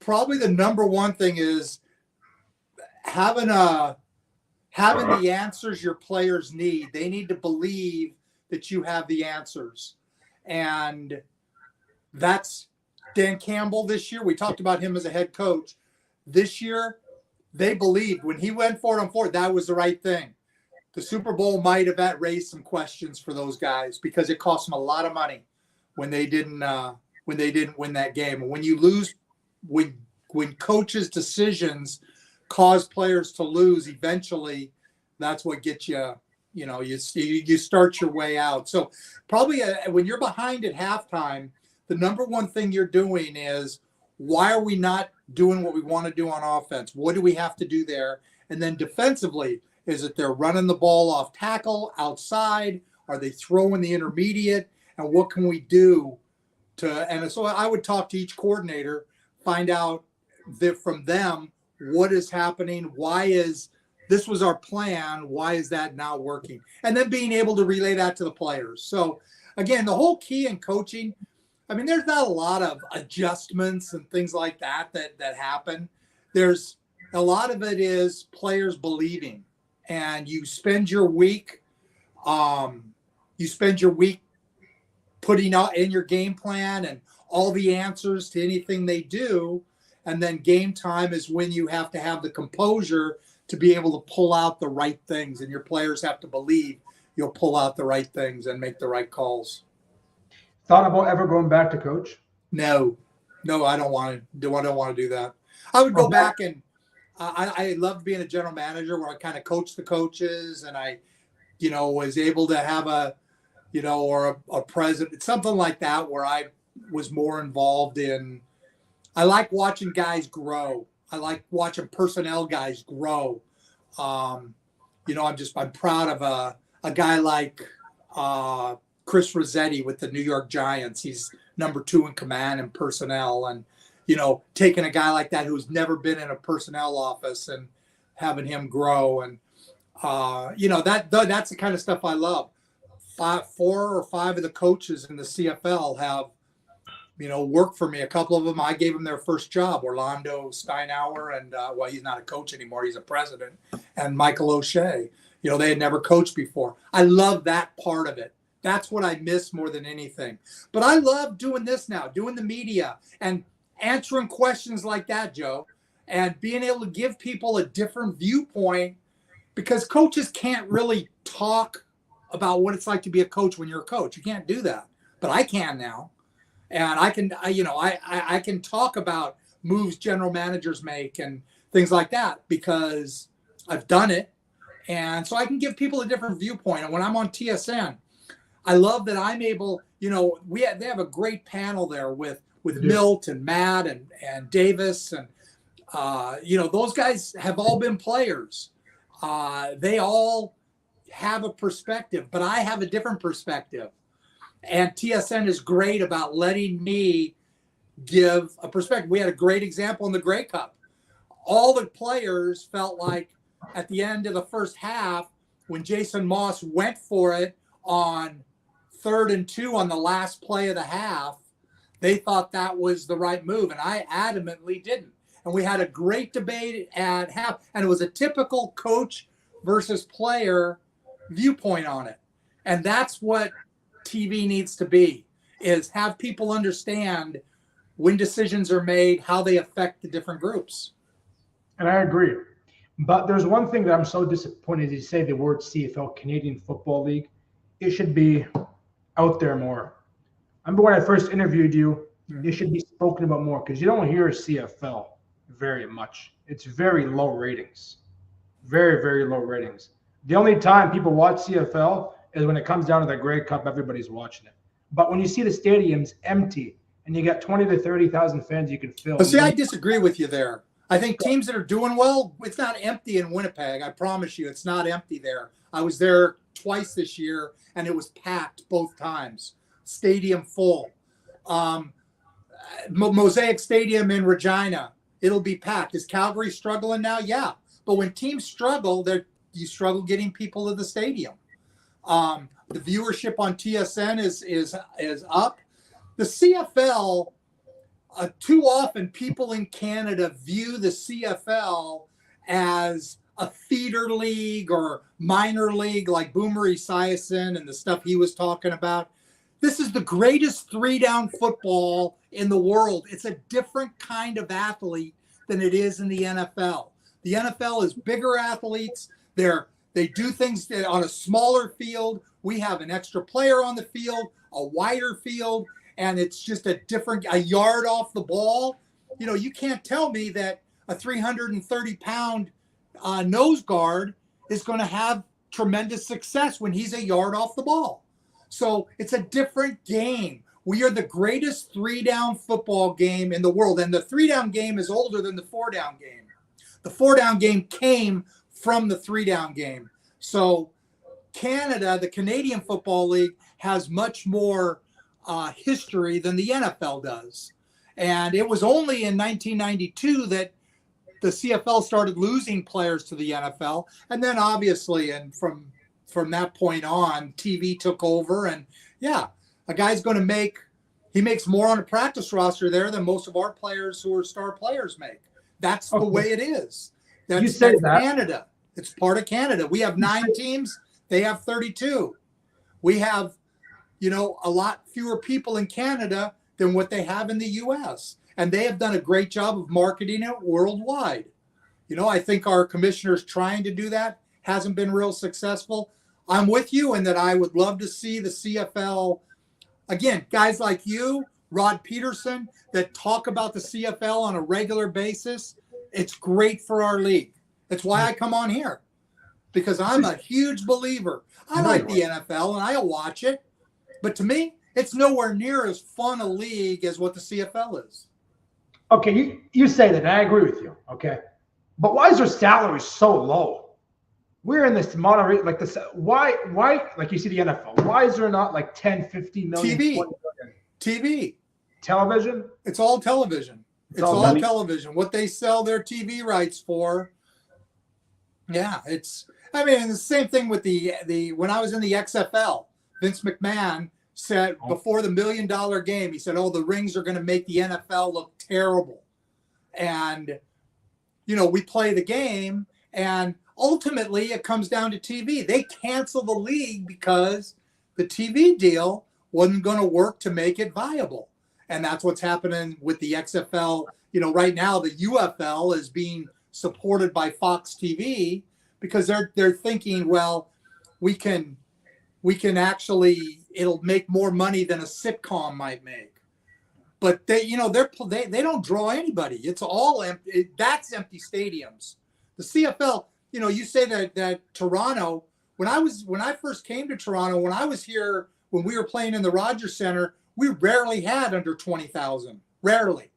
Probably the number one thing is having the answers your players need. They need to believe that you have the answers. And that's Dan Campbell this year. We talked about him as a head coach. This year, they believed when he went for it on fourth, that was the right thing. The Super Bowl might have raised some questions for those guys because it cost them a lot of money when they didn't win that game. And when you lose, when coaches' decisions cause players to lose, eventually, that's what gets you. You start your way out. So probably when you're behind at halftime, the number one thing you're doing is, why are we not doing what we want to do on offense? What do we have to do there? And then defensively, is it they're running the ball off tackle, outside? Are they throwing the intermediate? And what can we do to – and so I would talk to each coordinator, find out from them what is happening, why is – this was our plan. Why is that not working? And then being able to relay that to the players. So, again, the whole key in coaching, I mean, there's not a lot of adjustments and things like that happen. There's a lot of it is players believing. And you spend your week putting out in your game plan and all the answers to anything they do. And then game time is when you have to have the composure to be able to pull out the right things, and your players have to believe you'll pull out the right things and make the right calls. Thought about ever going back to coach? No, I don't want to do that. I would go back, and I loved being a general manager where I kind of coached the coaches, and I, was able to have a president, something like that, where I was more involved in. I like watching guys grow. I like watching personnel guys grow. I'm proud of a guy like Chris Rossetti with the New York Giants. He's number 2 in command and personnel, and taking a guy like that who's never been in a personnel office and having him grow, and that's the kind of stuff I love. 4 or 5 of the coaches in the CFL have worked for me. A couple of them, I gave them their first job. Orlando Steinauer and, he's not a coach anymore. He's a president. And Michael O'Shea. They had never coached before. I love that part of it. That's what I miss more than anything. But I love doing this now, doing the media and answering questions like that, Joe, and being able to give people a different viewpoint, because coaches can't really talk about what it's like to be a coach when you're a coach. You can't do that. But I can now. And I can talk about moves general managers make and things like that because I've done it. And so I can give people a different viewpoint. And when I'm on TSN, I love that I'm able, they have a great panel there with Milt and Matt and Davis. And, those guys have all been players. They all have a perspective, but I have a different perspective. And TSN is great about letting me give a perspective. We had a great example in the Grey Cup. All the players felt like at the end of the first half, when Jason Moss went for it on 3rd and 2 on the last play of the half, they thought that was the right move. And I adamantly didn't. And we had a great debate at half. And it was a typical coach versus player viewpoint on it. And that's what TV needs to be, is have people understand when decisions are made, how they affect the different groups. And I agree. But there's one thing that I'm so disappointed you say the word CFL, Canadian Football League. It should be out there more. I remember when I first interviewed you, it should be spoken about more because you don't hear CFL very much. It's very low ratings. Very, very low ratings. The only time people watch CFL is when it comes down to the Grey Cup, everybody's watching it. But when you see the stadiums empty and you got 20 to 30,000 fans you can fill. But see, I disagree with you there. I think teams that are doing well, it's not empty in Winnipeg. I promise you, it's not empty there. I was there twice this year, and it was packed both times. Stadium full. Mosaic Stadium in Regina, it'll be packed. Is Calgary struggling now? Yeah. But when teams struggle, you struggle getting people to the stadium. The viewership on TSN is up. The CFL, too often people in Canada view the CFL as a feeder league or minor league like Boomer Esiason and the stuff he was talking about. This is the greatest three-down football in the world. It's a different kind of athlete than it is in the NFL. The NFL is bigger athletes. They do things on a smaller field. We have an extra player on the field, a wider field, and it's just a yard off the ball. You know, you can't tell me that a 330-pound nose guard is going to have tremendous success when he's a yard off the ball. So it's a different game. We are the greatest three-down football game in the world, and the three-down game is older than the four-down game. The four-down game came from the three-down game. So Canada, the Canadian Football League, has much more history than the NFL does. And it was only in 1992 that the CFL started losing players to the NFL. And then obviously, and from that point on, TV took over. And yeah, a guy's going to he makes more on a practice roster there than most of our players who are star players make. That's the way it is. That's Canada. It's part of Canada. We have 9 teams. They have 32. We have, a lot fewer people in Canada than what they have in the U.S. And they have done a great job of marketing it worldwide. I think our commissioner's trying to do that. Hasn't been real successful. I'm with you in that I would love to see the CFL, again, guys like you, Rod Peterson, that talk about the CFL on a regular basis. It's great for our league. That's why I come on here, because I'm a huge believer. I like the NFL and I'll watch it, but to me, it's nowhere near as fun a league as what the CFL is. Okay, you say that, and I agree with you. Okay, but why is their salary so low? We're in this moderate, like this. Why? Like you see the NFL. Why is there not like 10, 50 million? TV. Television. It's all television. It's all television. What they sell their TV rights for. Yeah, it's the same thing with the when I was in the XFL, Vince McMahon said before the $1 million game, he said, the rings are going to make the NFL look terrible. And, we play the game and ultimately it comes down to TV. They cancel the league because the TV deal wasn't going to work to make it viable. And that's what's happening with the XFL. Right now the UFL is being supported by Fox TV because they're thinking, well, we can actually, it'll make more money than a sitcom might make. But they don't draw anybody. It's all empty. That's empty stadiums. The CFL, you say that Toronto, when I first came to Toronto, when I was here, when we were playing in the Rogers Center, we rarely had under 20,000. Rarely.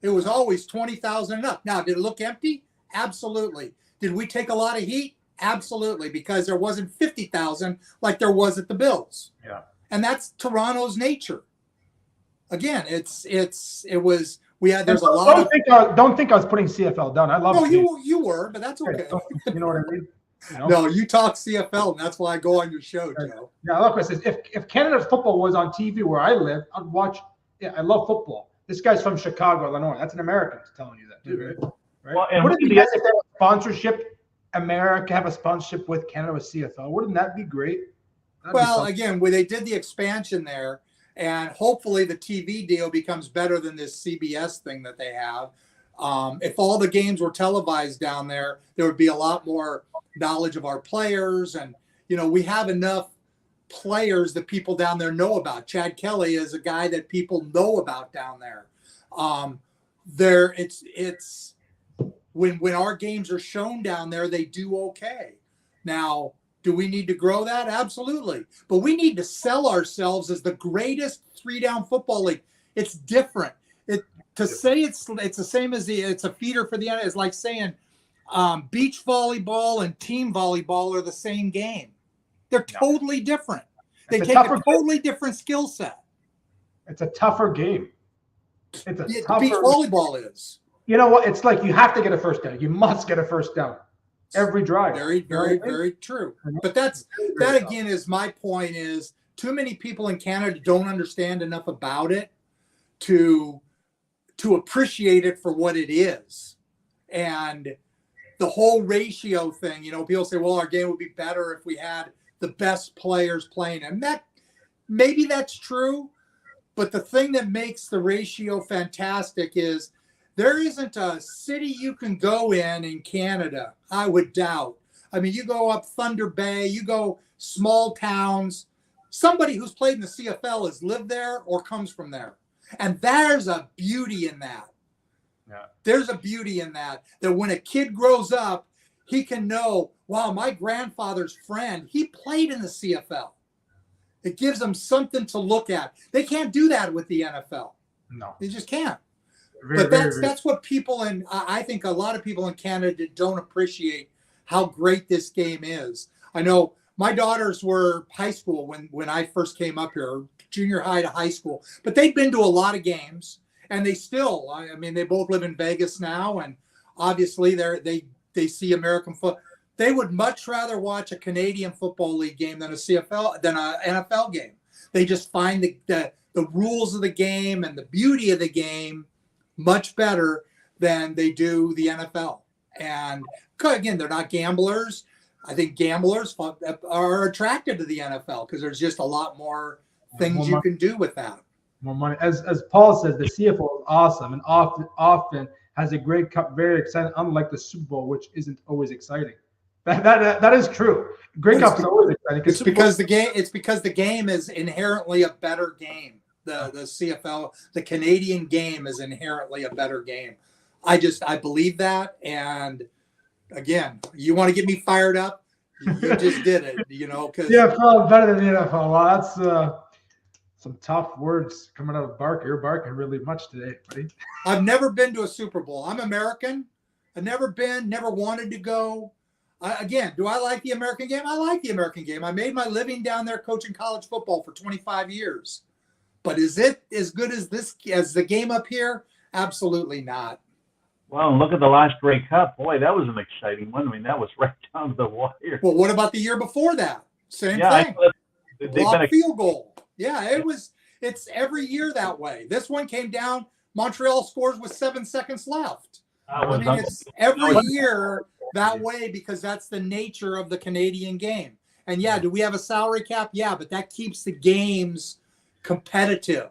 It was always 20,000 and up. Now, did it look empty? Absolutely. Did we take a lot of heat? Absolutely, because there wasn't 50,000 like there was at the Bills. Yeah. And that's Toronto's nature. Again, there's a lot of. Don't think I was putting CFL down. I love. No, you were, but that's okay. You know what I mean? No, you talk CFL, and that's why I go on your show, Joe. Yeah, look, I says if Canada football was on TV where I live, I'd watch. Yeah, I love football. This guy's from Chicago, Illinois. That's an American telling you that, too, right? Well, and what if you guys have a sponsorship? America have a sponsorship with Canada with CFL. Wouldn't that be great? Well, again, when they did the expansion there, and hopefully the TV deal becomes better than this CBS thing that they have. If all the games were televised down there, there would be a lot more knowledge of our players. And, we have enough players that people down there know about. Chad Kelly is a guy that people know about down there. It's when our games are shown down there, they do okay. Now, do we need to grow that? Absolutely. But we need to sell ourselves as the greatest 3-down football league. It's different. To say it's the same as it's a feeder for the end is like saying beach volleyball and team volleyball are the same game. They're totally different. They take a totally different skill set. It's a tougher game. It's a tougher. Beach volleyball is. You know what? It's like you have to get a first down. You must get a first down every drive. Very, very, very true. But that again is my point. Is too many people in Canada don't understand enough about it to appreciate it for what it is. And the whole ratio thing, people say, well, our game would be better if we had the best players playing. And maybe that's true. But the thing that makes the ratio fantastic is there isn't a city you can go in Canada, I would doubt. I mean, you go up Thunder Bay, you go small towns. Somebody who's played in the CFL has lived there or comes from there. And there's a beauty in that. Yeah. There's a beauty in that when a kid grows up, he can know, wow, my grandfather's friend, he played in the CFL. It gives them something to look at. They can't do that with the NFL. No. They just can't. But that's what people I think a lot of people in Canada don't appreciate how great this game is. I know my daughters were high school when I first came up here, junior high to high school, but they've been to a lot of games and they still, they both live in Vegas now. And obviously they see American football. They would much rather watch a Canadian Football League game than an NFL game. They just find the rules of the game and the beauty of the game much better than they do the NFL. And again, they're not gamblers. I think gamblers are attracted to the NFL because there's just a lot more things you can do with that. More money. As Paul says, the CFL is awesome and often has a great cup, very exciting, unlike the Super Bowl, which isn't always exciting. That is true. Great Cup is always exciting. It's because the game is inherently a better game. The CFL, the Canadian game is inherently a better game. I believe that. And again, you want to get me fired up? You just did it, because CFL better than the NFL. Well, that's some tough words coming out of Barker. You're barking really much today, buddy. I've never been to a Super Bowl. I'm American. I've never wanted to go. Again, do I like the American game? I like the American game. I made my living down there coaching college football for 25 years. But is it as good as the game up here? Absolutely not. Well, look at the last Grey Cup. Boy, that was an exciting one. I mean, that was right down to the wire. Well, what about the year before that? Same thing. Blocked field goal. Yeah, it's every year that way. This one came down. Montreal scores with 7 seconds left. It's every year that way because that's the nature of the Canadian game. And do we have a salary cap? Yeah, but that keeps the games competitive.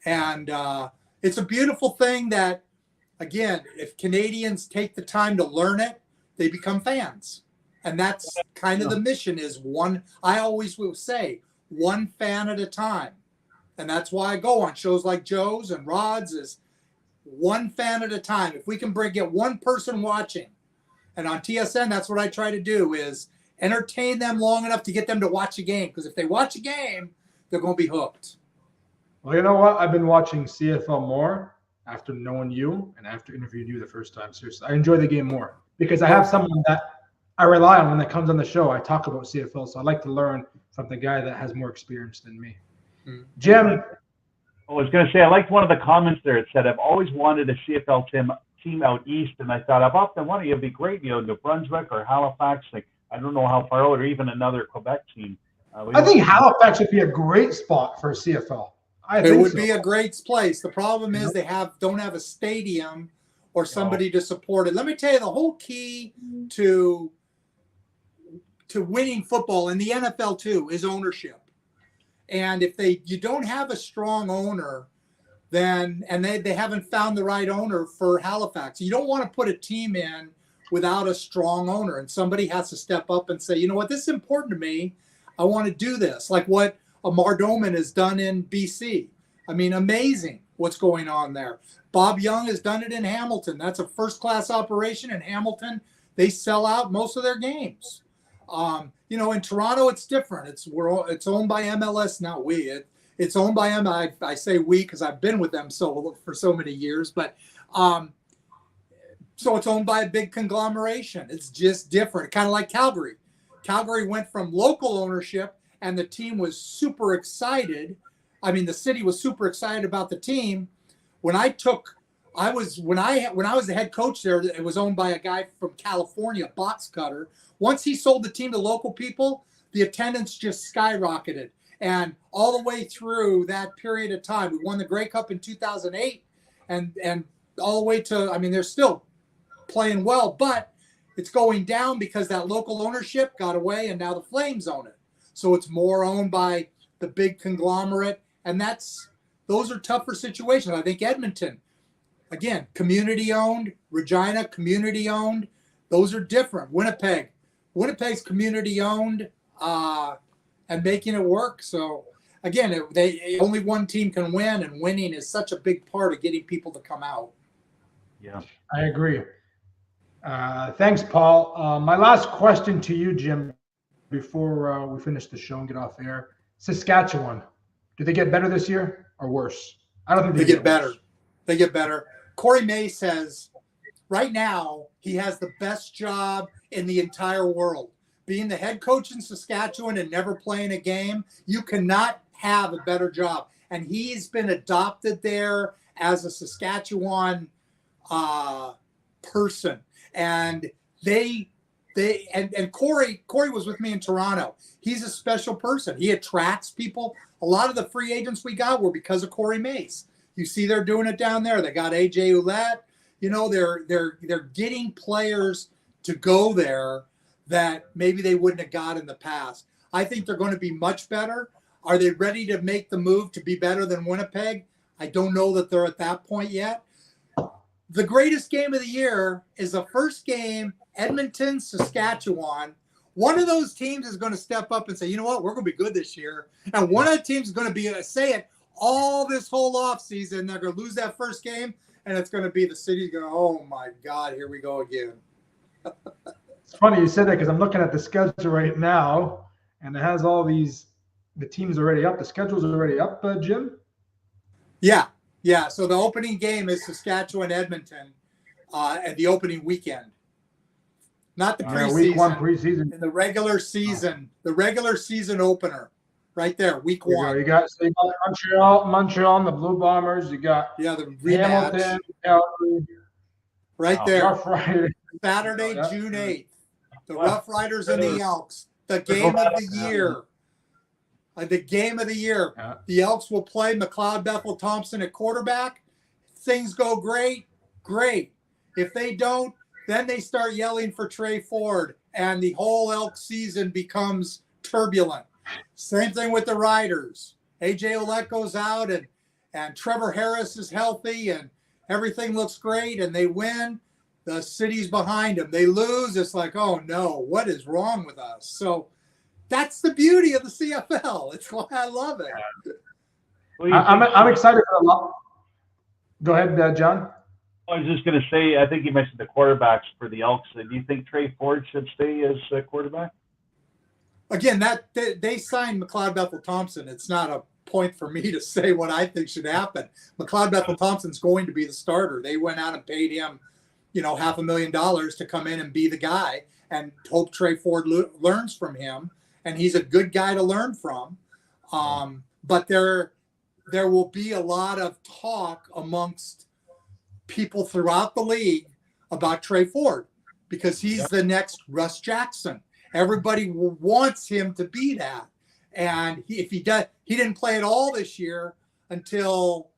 And it's a beautiful thing that, again, if Canadians take the time to learn it, they become fans. And that's kind of the mission is I always will say, one fan at a time. And that's why I go on shows like Joe's and Rod's is one fan at a time. If we can get one person watching, and on TSN, that's what I try to do is entertain them long enough to get them to watch a game. Because if they watch a game, they're going to be hooked. Well, you know what? I've been watching CFL more after knowing you and after interviewing you the first time. Seriously, I enjoy the game more because I have someone that I rely on when that comes on the show. I talk about CFL, so I like to learn from the guy that has more experience than me. Mm-hmm. Jim. I was going to say, I liked one of the comments there. It said, I've always wanted a CFL team out east, and I thought, I've often wanted it would be great, New Brunswick or Halifax. Like, I don't know how far out, or even another Quebec team. I think Halifax would be a great spot for a CFL. It would be a great place. The problem is they don't have a stadium or somebody to support it. Let me tell you, the whole key to to winning football, in the NFL too, is ownership. And if you don't have a strong owner, then they haven't found the right owner for Halifax. You don't want to put a team in without a strong owner, and somebody has to step up and say, you know what, this is important to me. I want to do this, like what Amar Doman has done in BC. I mean, amazing what's going on there. Bob Young has done it in Hamilton. That's a first-class operation in Hamilton. They sell out most of their games. You know, in Toronto, it's different. It's owned by MLS now. It's owned by MLS. I say we because I've been with them for so many years. But so it's owned by a big conglomeration. It's just different, kind of like Calgary. Calgary went from local ownership, and the team was super excited. I mean, the city was super excited about the team. When I was the head coach there, it was owned by a guy from California, box cutter. Once he sold the team to local people, the attendance just skyrocketed. And all the way through that period of time, we won the Grey Cup in 2008, and all the way to, I mean, they're still playing well, but it's going down because that local ownership got away, and now the Flames own it. So it's more owned by the big conglomerate, and those are tougher situations. I think Edmonton, again, community owned. Regina, community owned. Those are different. Winnipeg's community owned, and making it work. So again, only one team can win, and winning is such a big part of getting people to come out. Yeah, I agree. Thanks, Paul. My last question to you, Jim, before we finish the show and get off air. Saskatchewan, do they get better this year or worse? I don't think they get better. Worse. They get better. Corey May says right now he has the best job in the entire world. Being the head coach in Saskatchewan and never playing a game, you cannot have a better job. And he's been adopted there as a Saskatchewan person. And Corey was with me in Toronto. He's a special person. He attracts people. A lot of the free agents we got were because of Corey Mace. You see, they're doing it down there. They got AJ Ouellette. You know, they're getting players to go there that maybe they wouldn't have got in the past. I think they're going to be much better. Are they ready to make the move to be better than Winnipeg? I don't know that they're at that point yet. The greatest game of the year is the first game, Edmonton, Saskatchewan. One of those teams is going to step up and say, you know what, we're going to be good this year. And one of the teams is going to be say it all this whole offseason. They're going to lose that first game, and it's going to be the city's going, oh, my God, here we go again. It's funny you said that because I'm looking at the schedule right now, and it has all the teams already up. The schedule's already up, Jim? Yeah. So the opening game is Saskatchewan-Edmonton at the opening weekend. Not the preseason. Week one preseason. In the regular season opener. Right there, week one. You got Montreal and the Blue Bombers. You got the rematch. Hamilton, Calgary. Right there. Rough Riders. Saturday, June 8th. The Rough Riders and the Elks. The game of the year. The game of the year. Yeah. The Elks will play McLeod Bethel Thompson at quarterback. Things go great. If they don't, then they start yelling for Trey Ford, and the whole Elk season becomes turbulent. Same thing with the Riders. AJ Ouellette goes out, and Trevor Harris is healthy, and everything looks great, and they win. The city's behind them. They lose. It's like, oh, no, what is wrong with us? So that's the beauty of the CFL. It's why I love it. I'm excited for a lot. Go ahead, John. I was just going to say, I think you mentioned the quarterbacks for the Elks. Do you think Trey Ford should stay as quarterback? Again, they signed McLeod Bethel Thompson. It's not a point for me to say what I think should happen. McLeod Bethel Thompson's going to be the starter. They went out and paid him, $500,000 to come in and be the guy, and hope Trey Ford learns from him. And he's a good guy to learn from. But there will be a lot of talk amongst people throughout the league about Trey Ford because he's the next Russ Jackson. Everybody wants him to be that. And he didn't play at all this year until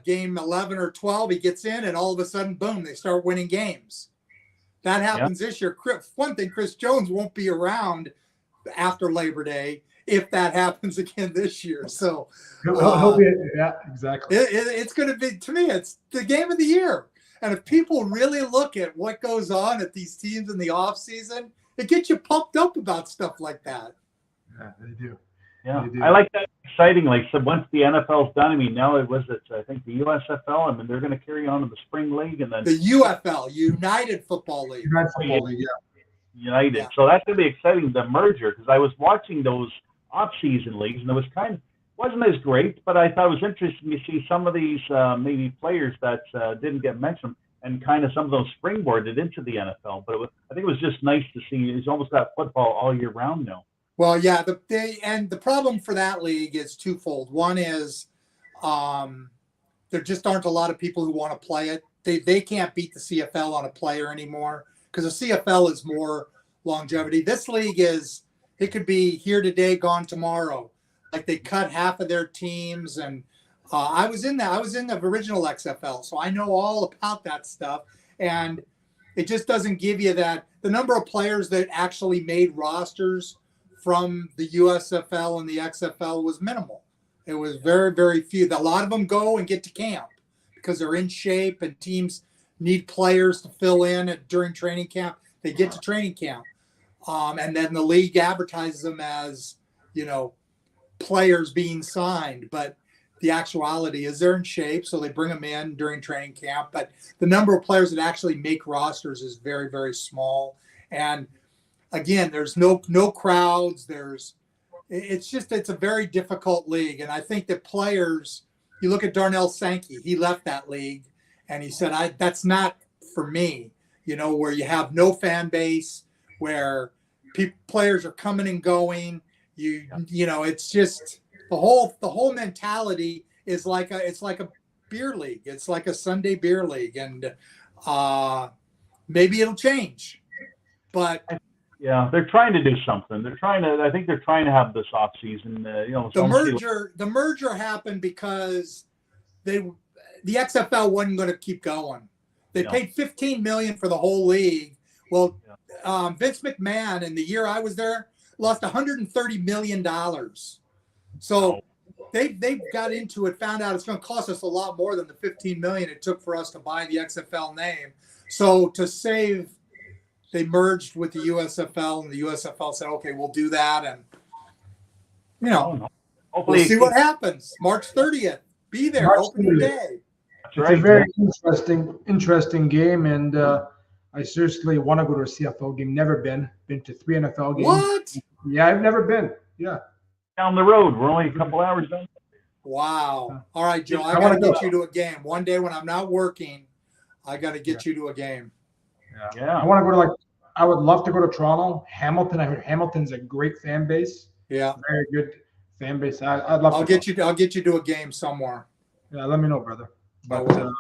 game 11 or 12, he gets in, and all of a sudden, boom, they start winning games. That happens this year. One thing, Chris Jones won't be around after Labor Day if that happens again this year. So he'll be, yeah, exactly. It's going to be, to me, it's the game of the year. And if people really look at what goes on at these teams in the off season, it gets you pumped up about stuff like that. Yeah, they do. Yeah, they do. I like that. Exciting. Like, so once the NFL's done, I mean, now I think the USFL. I mean, they're going to carry on to the spring league, and then the UFL, United Football League. United Football League, yeah. United. Yeah. So that's going to be exciting, the merger, because I was watching those off-season leagues, and it was wasn't as great, but I thought it was interesting to see some of these maybe players that didn't get mentioned, and kind of some of those springboarded into the NFL. But I think it was just nice to see. He's almost got football all year round now. Well, yeah, the problem for that league is twofold. One is there just aren't a lot of people who want to play it. They can't beat the CFL on a player anymore because the CFL is more longevity. This league it could be here today, gone tomorrow. Like they cut half of their teams, and I was in the original XFL, so I know all about that stuff. And it just doesn't give you that. The number of players that actually made rosters from the USFL and the XFL was minimal. It was very, very few. A lot of them go and get to camp because they're in shape and teams need players to fill in during training camp. They get to training camp. And then the league advertises them as, players being signed. But the actuality is they're in shape, so they bring them in during training camp. But the number of players that actually make rosters is very, very small. And again, there's no crowds. It's a very difficult league. And I think that players, you look at Darnell Sankey, he left that league and he said, that's not for me, where you have no fan base, where players are coming and going. It's just the whole mentality is it's like a beer league. It's like a Sunday beer league. And maybe it'll change, but yeah, they're trying to do something. I think they're trying to have this off season. The merger happened because the XFL wasn't going to keep going. They paid $15 million for the whole league. Well, Vince McMahon, in the year I was there, lost $130 million. So they got into it, found out it's going to cost us a lot more than the $15 million it took for us to buy the XFL name. So to save, they merged with the USFL, and the USFL said, okay, we'll do that. And, we'll see what happens. March 30th. Be there. Opening day. It's a very interesting game, and I seriously want to go to a CFL game. Never been to 3 NFL games. What? Yeah, I've never been. Yeah. Down the road. We're only a couple hours done. Wow. All right, Joe. I got to get you to a game. One day when I'm not working, I got to get you to a game. Yeah. I want to go to I would love to go to Toronto. Hamilton. I heard Hamilton's a great fan base. Yeah. Very good fan base. I'd love I'll get you to a game somewhere. Yeah, let me know, brother. But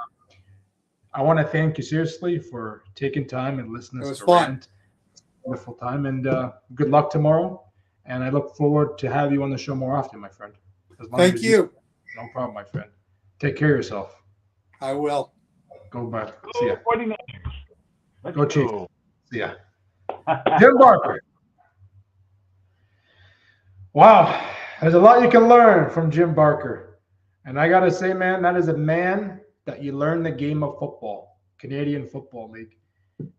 I want to thank you seriously for taking time and listening. It was fun. Wonderful time, and good luck tomorrow. And I look forward to have you on the show more often, my friend. Thank you. No problem, my friend. Take care of yourself. I will. Go back. See ya. 49ers. Go Chiefs. See ya. Jim Barker. Wow. There's a lot you can learn from Jim Barker. And I got to say, man, that is a man that you learn the game of football, Canadian Football League.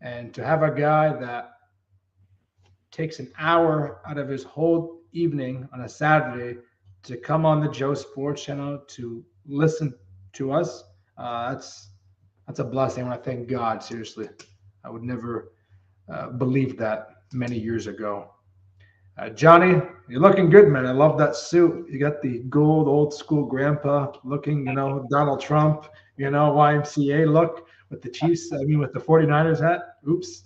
And to have a guy that takes an hour out of his whole evening on a Saturday to come on the Joe Sports Channel to listen to us, that's a blessing. I want to thank God, seriously. I would never believe that many years ago. Johnny, you're looking good, man. I love that suit. You got the gold, old school grandpa looking, Donald Trump, YMCA look with the Chiefs. With the 49ers hat. Oops.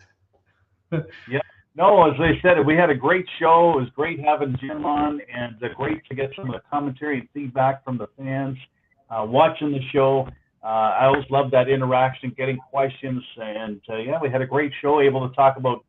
Yeah. No, as I said, we had a great show. It was great having Jim on, and great to get some of the commentary and feedback from the fans watching the show. I always love that interaction, getting questions, and we had a great show, able to talk about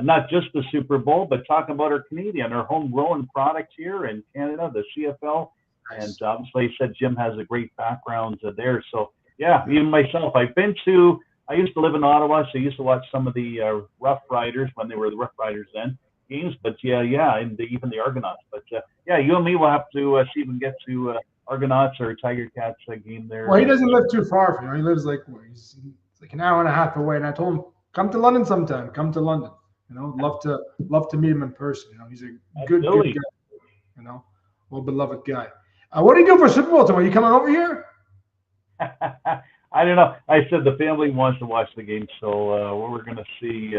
not just the Super Bowl, but talk about our Canadian, our homegrown products here in Canada, the CFL. Nice. And obviously, he said Jim has a great background there. So, yeah, even myself, I've been to I used to live in Ottawa, so I used to watch some of the Rough Riders when they were the Rough Riders then games. But yeah, and even the Argonauts. But yeah, you and me will have to see if we can get to Argonauts or Tiger Cats game there. Well, he doesn't live too far from here. He lives he's like an hour and a half away. And I told him, come to London sometime. Come to London. Love to meet him in person. He's a good guy. Well-beloved guy. What do you do for Super Bowl tomorrow? Are you coming over here? I don't know. I said the family wants to watch the game, so we're going to see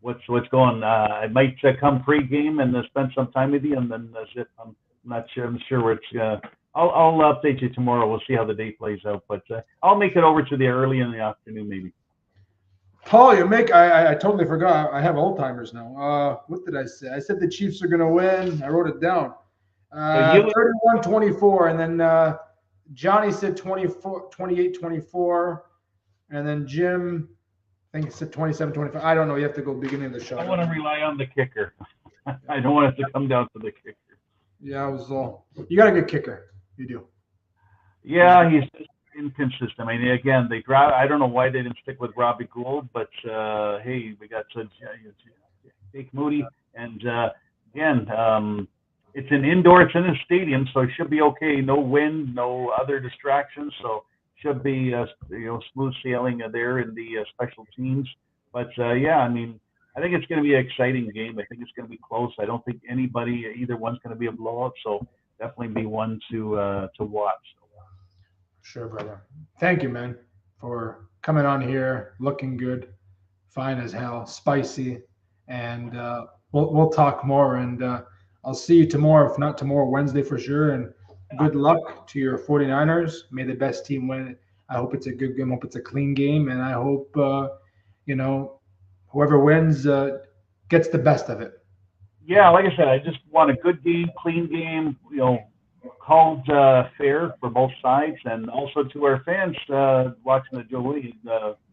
what's going. I might come pre-game and spend some time with you, and then zip. I'm not sure. I'm sure it's. I'll update you tomorrow. We'll see how the day plays out, but I'll make it over to the early in the afternoon, maybe. Paul, I totally forgot. I have old-timers now. What did I say? I said the Chiefs are going to win. I wrote it down. 31-24, and then Johnny said 28-24, and then Jim, I think he said 27-25. I don't know. You have to go beginning of the show. I want to rely on the kicker. I don't want it to come down to the kicker. Yeah, you got a good kicker. You do. Yeah, he's inconsistent. I mean, again, I don't know why they didn't stick with Robbie Gould, but hey, we got Jake Moody, and again, it's an indoor, it's in a stadium, so it should be okay. No wind, no other distractions, so should be smooth sailing there in the special teams. But yeah, I mean, I think it's going to be an exciting game. I think it's going to be close. I don't think either one's going to be a blowout, so definitely be one to watch. Sure, brother. Thank you, man, for coming on here, looking good, fine as hell, spicy, and we'll talk more. And I'll see you tomorrow, if not tomorrow, Wednesday for sure. And good luck to your 49ers. May the best team win. I hope it's a good game. I hope it's a clean game, and I hope whoever wins gets the best of it. Yeah, like I said, I just want a good game, clean game, called fair for both sides, and also to our fans watching the Joey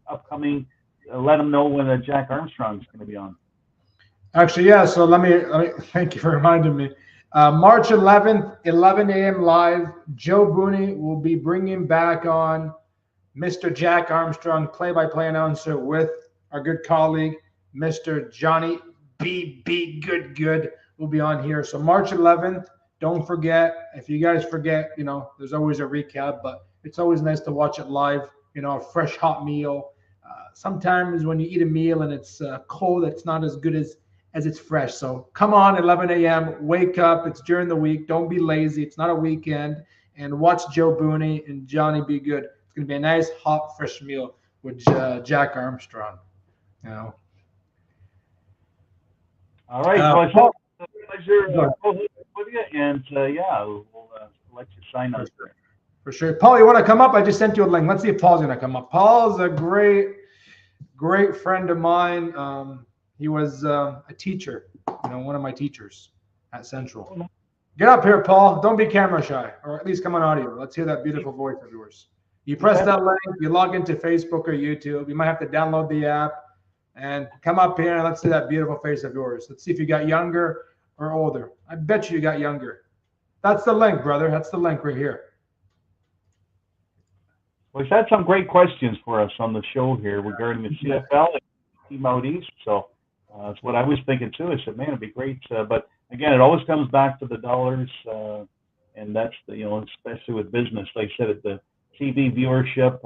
upcoming, let them know when Jack Armstrong's going to be on. Actually, yeah. So let me thank you for reminding me. March 11th, 11 a.m. live. Joe Booney will be bringing back on Mr. Jack Armstrong, play-by-play announcer, with our good colleague, Mr. Johnny B. Good will be on here. So March 11th. Don't forget. If you guys forget, there's always a recap, but it's always nice to watch it live. A fresh, hot meal. Sometimes when you eat a meal and it's cold, it's not as good as it's fresh. So come on, 11 a.m. Wake up. It's during the week. Don't be lazy. It's not a weekend. And watch Joe Booney and Johnny Be Good. It's going to be a nice, hot, fresh meal with Jack Armstrong. All right. Pleasure with you, and we'll let you sign up. For sure. Paul, you want to come up? I just sent you a link. Let's see if Paul's going to come up. Paul's a great friend of mine. He was a teacher, one of my teachers at Central. Get up here, Paul. Don't be camera shy, or at least come on audio. Let's hear that beautiful voice of yours. You press that link, you log into Facebook or YouTube. You might have to download the app and come up here and let's see that beautiful face of yours. Let's see if you got younger or older. I bet you got younger. That's the link, brother. That's the link right here. Well, he's had some great questions for us on the show here regarding the CFL and Team Out East. So that's what I was thinking too. I said, man, it'd be great. But again, it always comes back to the dollars, and that's especially with business. Like I said, at the TV viewership,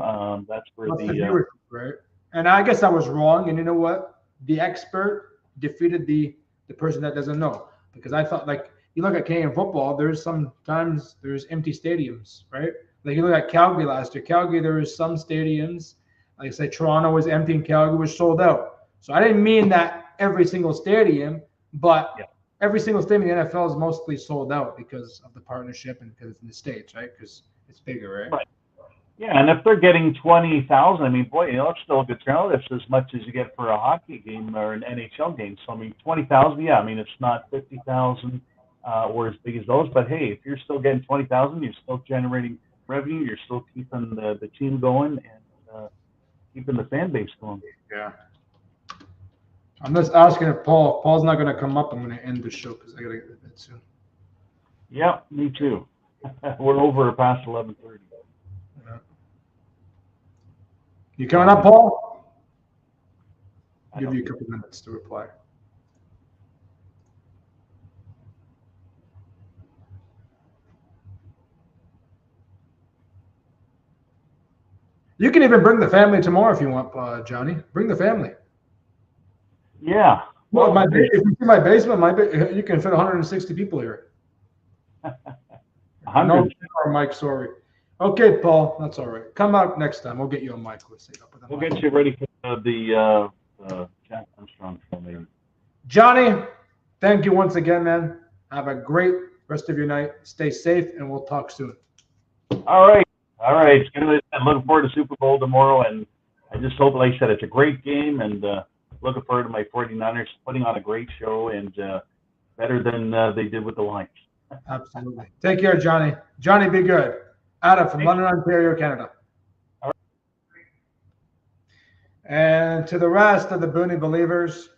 that's where the viewership, right? And I guess I was wrong. And you know what? The expert defeated the person that doesn't know. Because I thought, you look at Canadian football, there's empty stadiums, right? Like you look at Calgary last year. Calgary, there was some stadiums, like I say, Toronto was empty and Calgary was sold out. So I didn't mean that every single stadium, but every single stadium in the NFL is mostly sold out because of the partnership and because it's in the States, right? Because it's bigger, right? Yeah, and if they're getting 20,000, I mean, boy, it's still a good turnout. It's as much as you get for a hockey game or an NHL game. So, I mean, 20,000, yeah, I mean, it's not 50,000 or as big as those. But, hey, if you're still getting 20,000, you're still generating revenue. You're still keeping the team going and keeping the fan base going. Yeah. I'm just asking if Paul's not going to come up. I'm going to end the show because I got to get to bed soon. Yeah, me too. We're over past 11:30. You coming up, Paul? I'll give you a couple minutes to reply. You can even bring the family tomorrow if you want, Johnny. Bring the family. Yeah. Well, if you see my basement, you can fit 160 people here. 100. No, Mike, sorry. Okay, Paul, that's all right. Come out next time. We'll get you a mic. We'll get you ready for the Jack Armstrong film. Johnny, thank you once again, man. Have a great rest of your night. Stay safe, and we'll talk soon. All right. I'm looking forward to Super Bowl tomorrow, and I just hope, like I said, it's a great game, and looking forward to my 49ers putting on a great show and better than they did with the Lions. Absolutely. Take care, Johnny. Johnny, be good. Ada from London, Ontario, Canada. All right. And to the rest of the Booney believers,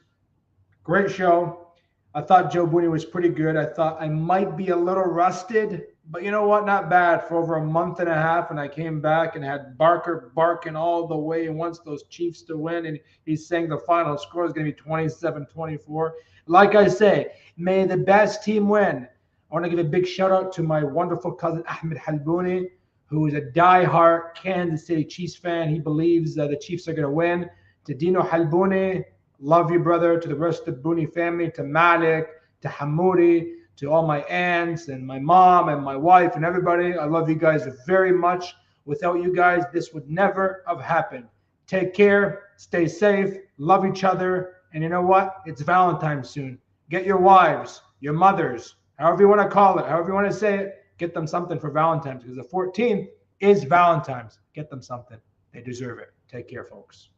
great show. I thought Joe Booney was pretty good. I thought I might be a little rusted, but you know what? Not bad for over a month and a half. And I came back and had Barker barking all the way and wants those Chiefs to win. And he's saying the final score is going to be 27-24. Like I say, may the best team win. I want to give a big shout out to my wonderful cousin, Ahmed Halbouni, who is a diehard Kansas City Chiefs fan. He believes the Chiefs are going to win. To Dino Halbouni, love you, brother. To the rest of the Booney family, to Malik, to Hamoudi, to all my aunts and my mom and my wife and everybody. I love you guys very much. Without you guys, this would never have happened. Take care. Stay safe. Love each other. And you know what? It's Valentine's soon. Get your wives, your mothers, however you want to call it, however you want to say it, get them something for Valentine's because the 14th is Valentine's. Get them something. They deserve it. Take care, folks.